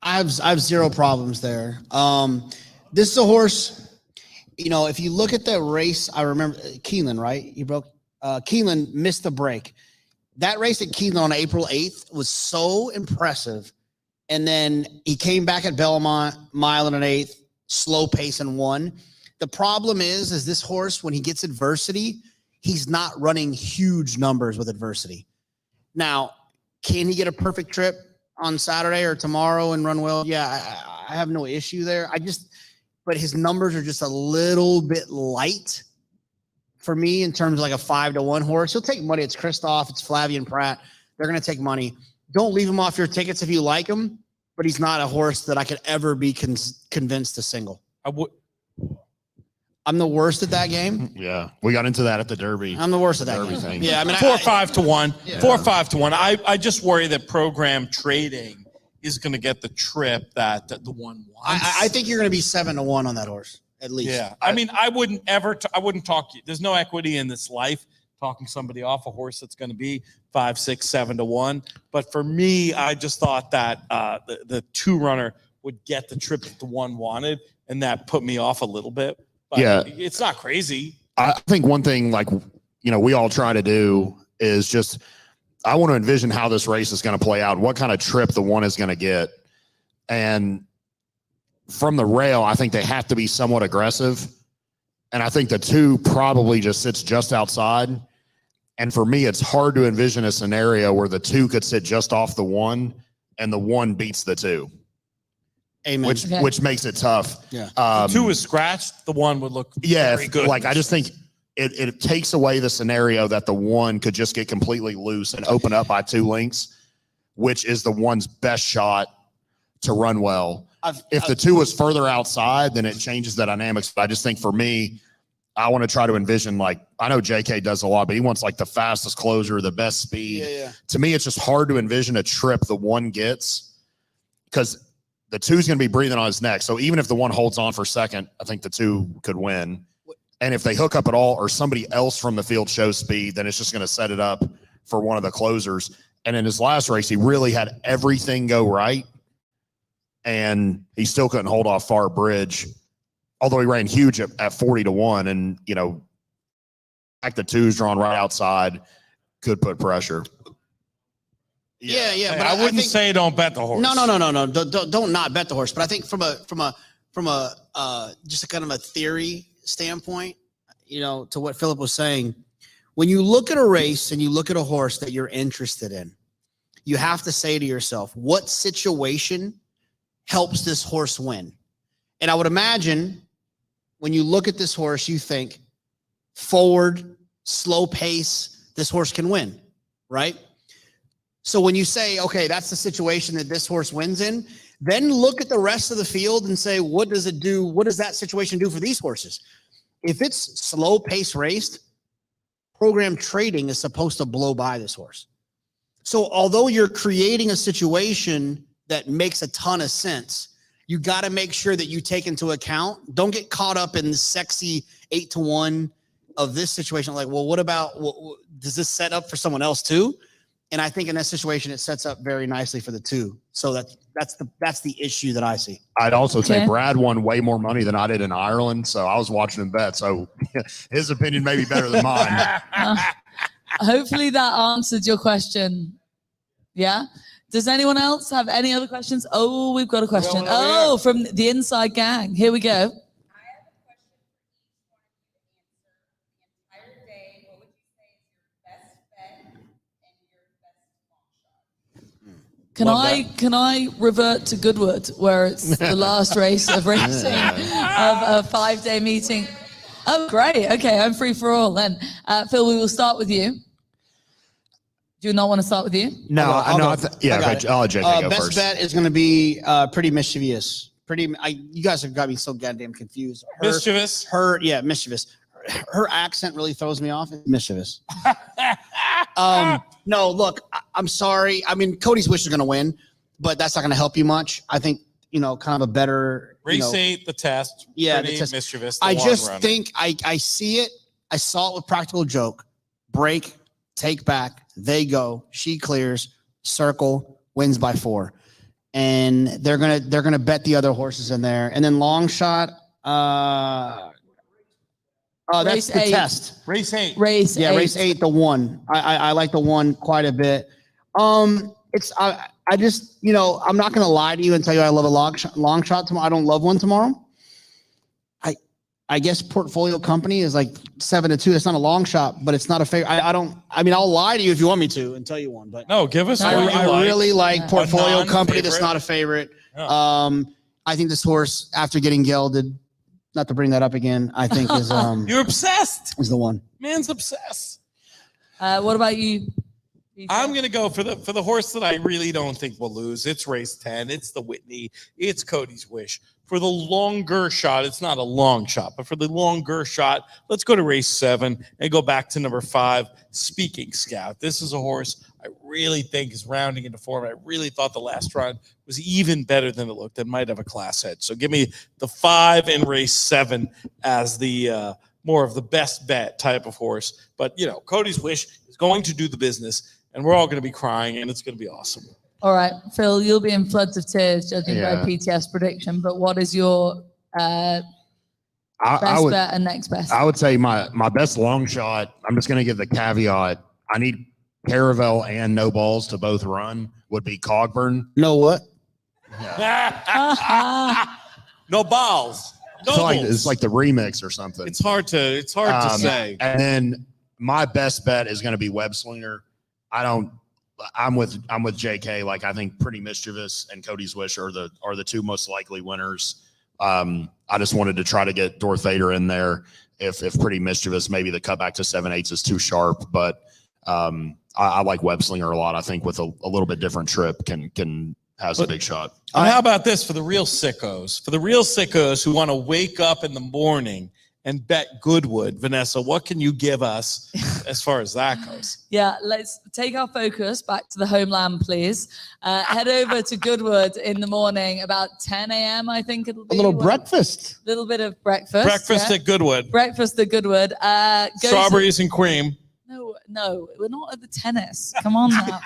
I have 0 problems there. This is a horse, if you look at the race, I remember Keeneland, right? Keeneland missed the break. That race at Keeneland on April 8th was so impressive. And then he came back at Belmont, mile and an eighth, slow pace and won. The problem is this horse, when he gets adversity, he's not running huge numbers with adversity. Now, can he get a perfect trip on Saturday or tomorrow and run well? Yeah, I have no issue there. But his numbers are just a little bit light for me in terms of like a 5-1 horse. He'll take money. It's Christoph. It's Flavian Pratt. They're going to take money. Don't leave him off your tickets if you like him, but he's not a horse that I could ever be convinced to single. I'm the worst at that game. Yeah, we got into that at the Derby. I'm the worst at that Derby game. thing. Yeah, I mean, 4 or 5 to 1. Yeah. 4 or 5 to 1. I just worry that program trading is going to get the trip that the one wants. I think you're going to be 7-1 on that horse at least. Yeah, I mean, I wouldn't ever. I wouldn't talk. There's no equity in this life talking somebody off a horse that's going to be 5, 6, 7 to 1. But for me, I just thought that the 2 runner would get the trip that the 1 wanted, and that put me off a little bit. But yeah, it's not crazy. I think one thing, we all try to do is just, I want to envision how this race is going to play out, what kind of trip the 1 is going to get. And from the rail, I think they have to be somewhat aggressive. And I think the 2 probably just sits just outside. And for me, it's hard to envision a scenario where the 2 could sit just off the 1 and the 1 beats the 2. Amen. Which makes it tough. Yeah. The 2 is scratched. The 1 would look very good. I just think it takes away the scenario that the 1 could just get completely loose and open up by 2 lengths, which is the 1's best shot to run well. If the 2 is further outside, then it changes the dynamics. But I just think for me, I want to try to envision, I know JK does a lot, but he wants the fastest closer, the best speed. Yeah. To me, it's just hard to envision a trip the 1 gets, because the 2's going to be breathing on his neck. So even if the 1 holds on for second, I think the 2 could win. And if they hook up at all, or somebody else from the field shows speed, then it's just going to set it up for one of the closers. And in his last race, he really had everything go right, and he still couldn't hold off Far Bridge, although he ran huge at 40 to 1. And, the 2's drawn right outside could put pressure. Yeah. Hey, But I wouldn't say don't bet the horse. No. Don't not bet the horse. But I think from from a just a kind of a theory standpoint, to what Philip was saying, when you look at a race and you look at a horse that you're interested in, you have to say to yourself, what situation helps this horse win? And I would imagine when you look at this horse, you think forward, slow pace, this horse can win, right? So when you say, okay, that's the situation that this horse wins in, then look at the rest of the field and say, what does it do? What does that situation do for these horses? If it's slow pace raced, program trading is supposed to blow by this horse. So although you're creating a situation that makes a ton of sense, you got to make sure that you take into account, don't get caught up in the sexy 8-1 of this situation. Like, well, what about, does this set up for someone else too? And I think in that situation, it sets up very nicely for the two. So that's the issue that I see. I'd also say Brad won way more money than I did in Ireland. So I was watching him bet. So his opinion may be better than mine. Hopefully that answered your question. Yeah. Does anyone else have any other questions? Oh, we've got a question. Oh, from the inside gang. Here we go. Can I revert to Goodwood, where it's the last race of racing of a 5-day meeting? Oh, great. Okay, I'm free for all then. Phil, we will start with you. Do you not want to start with you? No, I'll let JK go best first. bet is going to be Pretty Mischievous. You guys have got me so goddamn confused. Mischievous? Mischievous. Her accent really throws me off. It's mischievous. No, look, I'm sorry. I mean, Cody's Wish is going to win, but that's not going to help you much. I think, kind of a better race 8, the test. Yeah, Pretty the test. Mischievous. I just think I see it. I saw it with Practical Joke. Break, take back. They go. She clears. Circle, wins by 4, and they're gonna bet the other horses in there. And then Long Shot. That's Race the 8. test. Race 8. Race 8. Race 8, the 1. I like the 1 quite a bit. I just, I'm not gonna lie to you and tell you I love a long shot tomorrow. I don't love one tomorrow. I guess Portfolio Company is like 7-2. It's not a long shot, but it's not a favorite. I'll lie to you if you want me to and tell you one, but no, give us. I really like Portfolio Company. That's not a favorite. Yeah. I think this horse, after getting gelded, not to bring that up again, I think is you're obsessed. Is the one. Man's obsessed. What about you? I'm gonna go for the horse that I really don't think will lose. It's race 10. It's the Whitney. It's Cody's Wish. For the longer shot, it's not a long shot, but for the longer shot, let's go to race 7 and go back to number 5, Speaking Scout. This is a horse I really think is rounding into form. I really thought the last run was even better than it looked. It might have a class head. So give me the 5 in race 7 as the more of the best bet type of horse. But, Cody's Wish is going to do the business, and we're all going to be crying, and it's going to be awesome. All right, Phil, you'll be in floods of tears judging by PTS prediction, but what is your best bet and next best? I would say my best long shot, I'm just going to give the caveat, I need Caravel and No Balls to both run, would be Cogburn. No what? Yeah. No balls. It's like the remix or something. It's hard to say. And then my best bet is going to be Web Slinger. I'm with JK. Like, I think Pretty Mischievous and Cody's Wish are the 2 most likely winners. I just wanted to try to get Darth Vader in there. If Pretty Mischievous, maybe the cutback to 7/8 is too sharp, but I like Web Slinger a lot. I think with a little bit different trip has a big shot. How about this for the real sickos? For the real sickos who want to wake up in the morning and bet Goodwood, Vanessa, what can you give us as far as that goes? Yeah, let's take our focus back to the homeland, please. Head over to Goodwood in the morning, about 10 a.m., I think it'll be. A little breakfast. A little bit of breakfast. Breakfast at Goodwood. Breakfast at Goodwood. Strawberries and cream. No, No, we're not at the tennis. Come on now.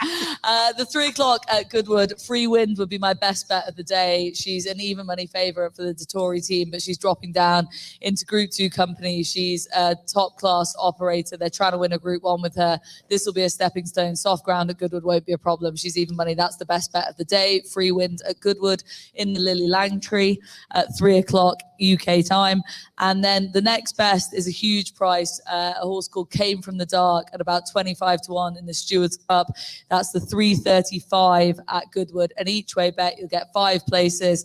The 3 o'clock at Goodwood, Free Wind would be my best bet of the day. She's an even money favorite for the Dettori team, but she's dropping down into Group 2 company. She's a top class operator. They're trying to win a Group 1 with her. This will be a stepping stone. Soft ground at Goodwood won't be a problem. She's even money. That's the best bet of the day. Free Wind at Goodwood in the Lily Langtree at 3 o'clock UK time. And then the next best is a huge price, a horse called Came from the Dark at about 25-1 in the Stewards Cup. That's the 335 at Goodwood. And each way bet, you'll get 5 places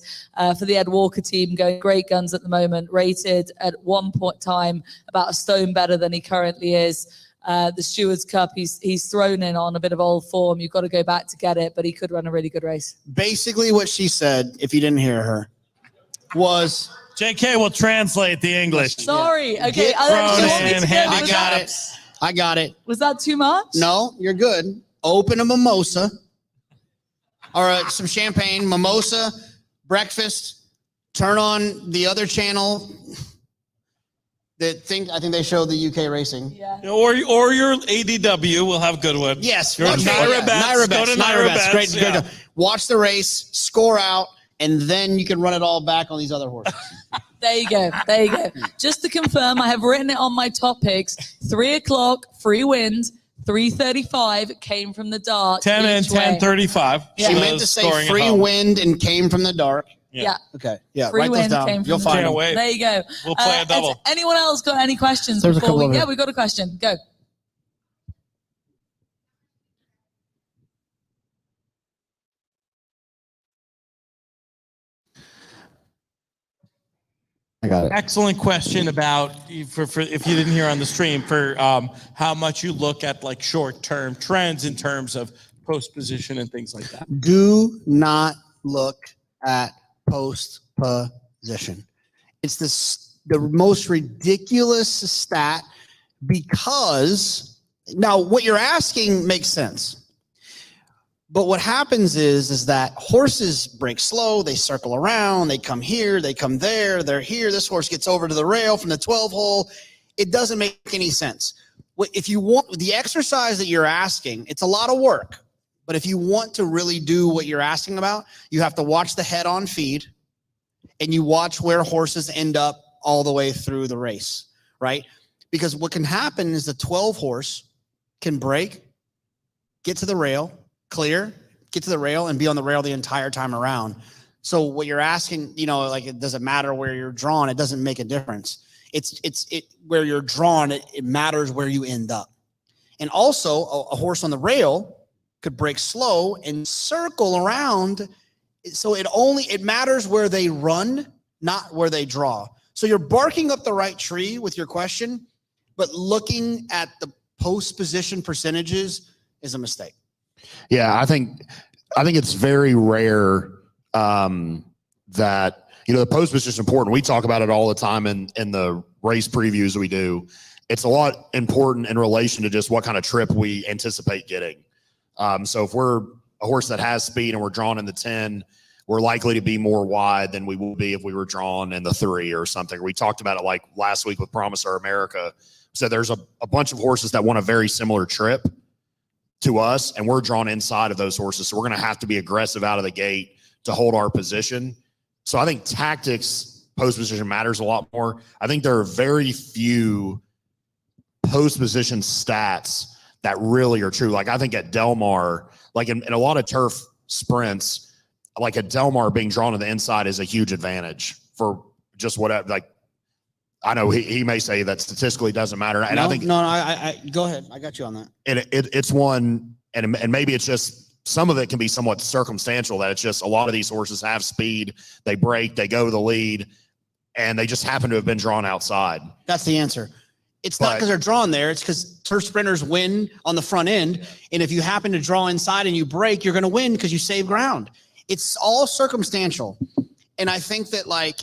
for the Ed Walker team, going great guns at the moment, rated at one point time about a stone better than he currently is. The Stewards Cup, he's thrown in on a bit of old form. You've got to go back to get it, but he could run a really good race. Basically what she said, if you didn't hear her, was... JK will translate the English. Sorry. Okay. I got it. Was that too much? No, you're good. Open a mimosa or some champagne, mimosa, breakfast, turn on the other channel. I think they show the UK racing. Yeah. Or your ADW will have Goodwood. Yes. Your Naira Bets. Go to Naira Bets. Great. Watch the race, score out, and then you can run it all back on these other horses. There you go. Just to confirm, I have written it on my top picks. 3 o'clock, Free Wind. 335 Came from the Dark. 10 and 10:35. Yeah. She meant to say Free Wind and Came from the Dark. Yeah. Okay. Yeah. Free write those Wind down. Came from You'll the find Can't them. wait. There you go. We'll play a double. Has anyone else got any questions? There's a couple over Yeah, here. we got a question. Go. I got it. Excellent question about, for if you didn't hear on the stream, for how much you look at like short-term trends in terms of post position and things like that. Do not look at post position. It's the most ridiculous stat, because now what you're asking makes sense. But what happens is that horses break slow, they circle around, they come here, they come there, they're here, this horse gets over to the rail from the 12 hole. It doesn't make any sense. If you want the exercise that you're asking, it's a lot of work. But if you want to really do what you're asking about, you have to watch the head-on feed, and you watch where horses end up all the way through the race, right? Because what can happen is the 12 horse can break, get to the rail, clear, get to the rail, and be on the rail the entire time around. So what you're asking, like, it doesn't matter where you're drawn. It doesn't make a difference. It's where you're drawn. It matters where you end up. And also a horse on the rail could break slow and circle around. So it matters where they run, not where they draw. So you're barking up the right tree with your question, but looking at the post position percentages is a mistake. Yeah, I think it's very rare that, the post position is important. We talk about it all the time in the race previews we do. It's a lot important in relation to just what kind of trip we anticipate getting. So if we're a horse that has speed and we're drawn in the 10, we're likely to be more wide than we will be if we were drawn in the 3 or something. We talked about it like last week with Promisor America. So there's a bunch of horses that want a very similar trip to us, and we're drawn inside of those horses. So we're going to have to be aggressive out of the gate to hold our position. So I think tactics post position matters a lot more. I think there are very few post position stats that really are true. Like I think at Del Mar, like in a lot of turf sprints, like at Del Mar, being drawn to the inside is a huge advantage for just whatever. Like I know he may say that statistically doesn't matter, and I think I go ahead. I got you on that. And it's one, and maybe it's just some of it can be somewhat circumstantial. That it's just a lot of these horses have speed, they break, they go the lead, and they just happen to have been drawn outside. That's the answer. It's not because they're drawn there. It's because turf sprinters win on the front end, and if you happen to draw inside and you break, you're going to win because you save ground. It's all circumstantial, and I think that like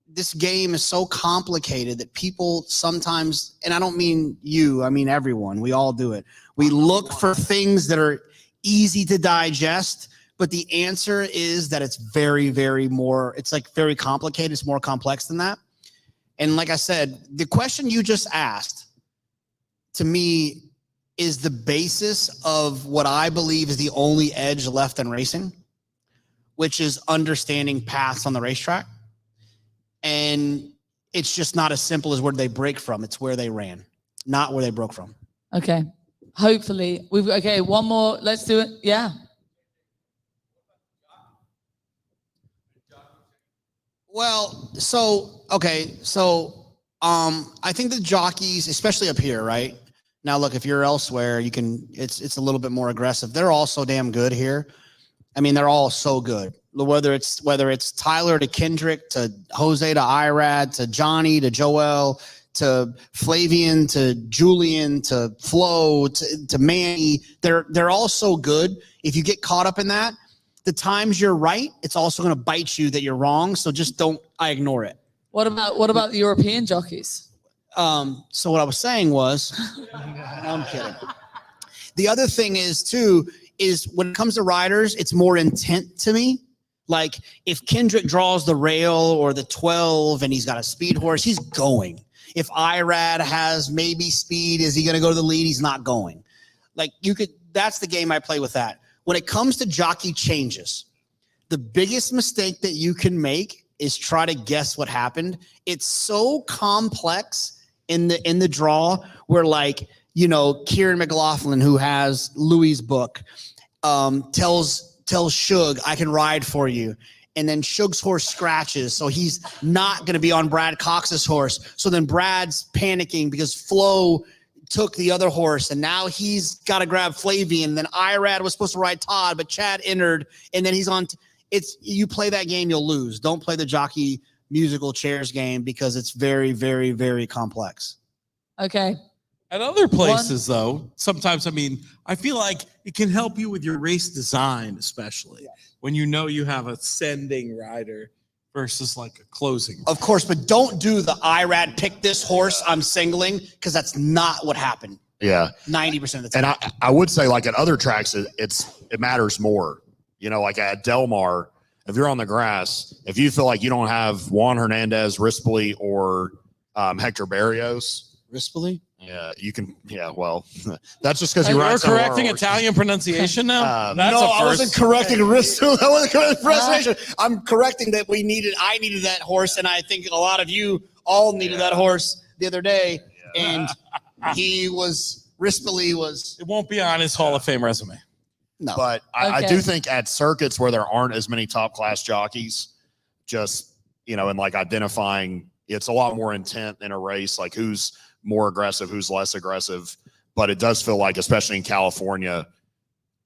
this game is so complicated that people sometimes, and I don't mean you, I mean everyone, we all do it. We look for things that are easy to digest, but the answer is that it's very, very more, it's like very complicated. It's more complex than that. And like I said, the question you just asked, to me, is the basis of what I believe is the only edge left in racing, which is understanding paths on the racetrack. And it's just not as simple as where they break from. It's where they ran, not where they broke from. Okay. Hopefully okay. One more. Let's do it. Yeah. Well, I think the jockeys, especially up here, right? Now, look, if you're elsewhere, you can, it's a little bit more aggressive. They're all so damn good here. I mean, they're all so good. Whether it's Tyler to Kendrick to Jose to Irad to Johnny to Joel to Flavian to Julian to Flo to Manny, they're all so good. If you get caught up in that, the times you're right, it's also going to bite you that you're wrong. So just I ignore it. What about the European jockeys? So what I was saying was, I'm kidding. The other thing is too, is when it comes to riders, it's more intent to me. Like if Kendrick draws the rail or the 12 and he's got a speed horse, he's going. If Irad has maybe speed, is he going to go to the lead? He's not going. Like that's the game I play with that. When it comes to jockey changes, the biggest mistake that you can make is try to guess what happened. It's so complex in the draw where, like, you know, Kieran McLaughlin, who has Louis' book, tells Shug, I can ride for you. And then Shug's horse scratches, so he's not going to be on Brad Cox's horse. So then Brad's panicking because Flo took the other horse, and now he's got to grab Flavian. Then Irad was supposed to ride Todd, but Chad entered, and then he's on. You play that game, you'll lose. Don't play the jockey musical chairs game because it's very, very, very complex. Okay. At other places, though, sometimes, I mean, I feel like it can help you with your race design, especially when you know you have a sending rider versus like a closing. Of course, but don't do the Irad pick this horse, I'm singling, because that's not what happened. Yeah. 90% of the time. And I would say, like, at other tracks, it matters more. You know, like at Del Mar, if you're on the grass, if you feel like you don't have Juan Hernandez, Rispoli, or Hector Barrios. Rispoli? Yeah, you can. Yeah, well, that's just because you're correcting Italian pronunciation now. No, I wasn't correcting Rispoli. I wasn't correcting pronunciation. I'm correcting that I needed that horse, and I think a lot of you all needed that horse the other day, and Rispoli was. It won't be on his Hall of Fame resume. No, but I do think at circuits where there aren't as many top class jockeys, just, you know, and like identifying, it's a lot more intent in a race, like who's more aggressive, who's less aggressive. But it does feel like, especially in California,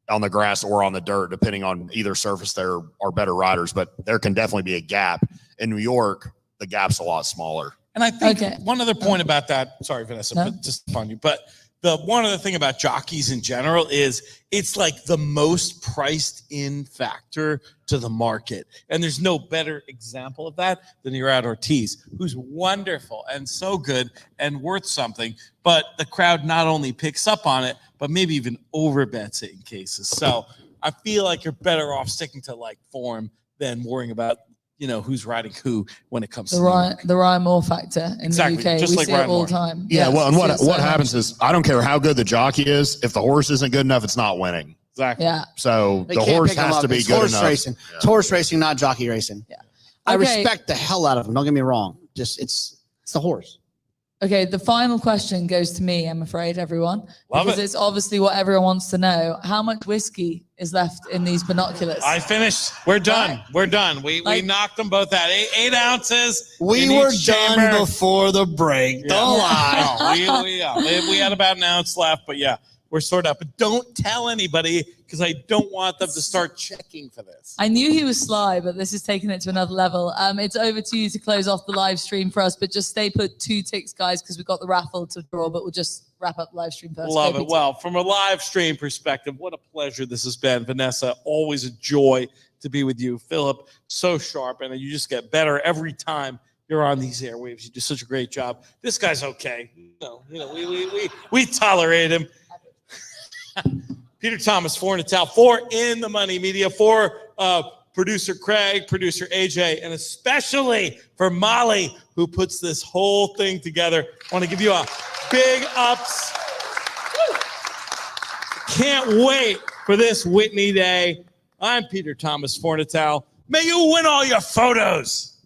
on the grass or on the dirt, depending on either surface, there are better riders, but there can definitely be a gap. In New York, the gap's a lot smaller. And I think one other point about that, sorry, Vanessa, but just upon you, but the one other thing about jockeys in general is it's like the most priced in factor to the market. And there's no better example of that than Irad Ortiz, who's wonderful and so good and worth something. But the crowd not only picks up on it, but maybe even overbets it in cases. So I feel like you're better off sticking to like form than worrying about, you know, who's riding who when it comes to the Ryan Moore factor in the UK. Just we like see Ryan it all Moore. the time. Yeah, well, and what happens is, I don't care how good the jockey is. If the horse isn't good enough, it's not winning. Exactly. Yeah. So the horse has to be good horse enough. Racing. Yeah. It's horse racing, not jockey racing. Yeah. I respect the hell out of him. Don't get me wrong. Just it's the horse. Okay, the final question goes to me, I'm afraid, everyone. Love because it. It's obviously what everyone wants to know. How much whiskey is left in these binoculars? I finished. We're done. Right. We're done. We knocked them both out. 8 ounces. We were done before the break. Don't lie. We had about an ounce left, but yeah, we're sorted out. But don't tell anybody because I don't want them to start checking for this. I knew he was sly, but this is taking it to another level. It's over to you to close off the live stream for us, but just stay put 2 ticks, guys, because we've got the raffle to draw, but we'll just wrap up the live stream first. Love it. Well, from a live stream perspective, what a pleasure this has been. Vanessa, always a joy to be with you. Philip, so sharp, and you just get better every time you're on these airwaves. You do such a great job. This guy's okay. We tolerate him. Peter Thomas, for Natal, for In the Money Media, for producer Craig, producer AJ, and especially for Molly, who puts this whole thing together. I want to give you a big ups. Can't wait for this Whitney Day. I'm Peter Thomas Fornatow. May you win all your photos.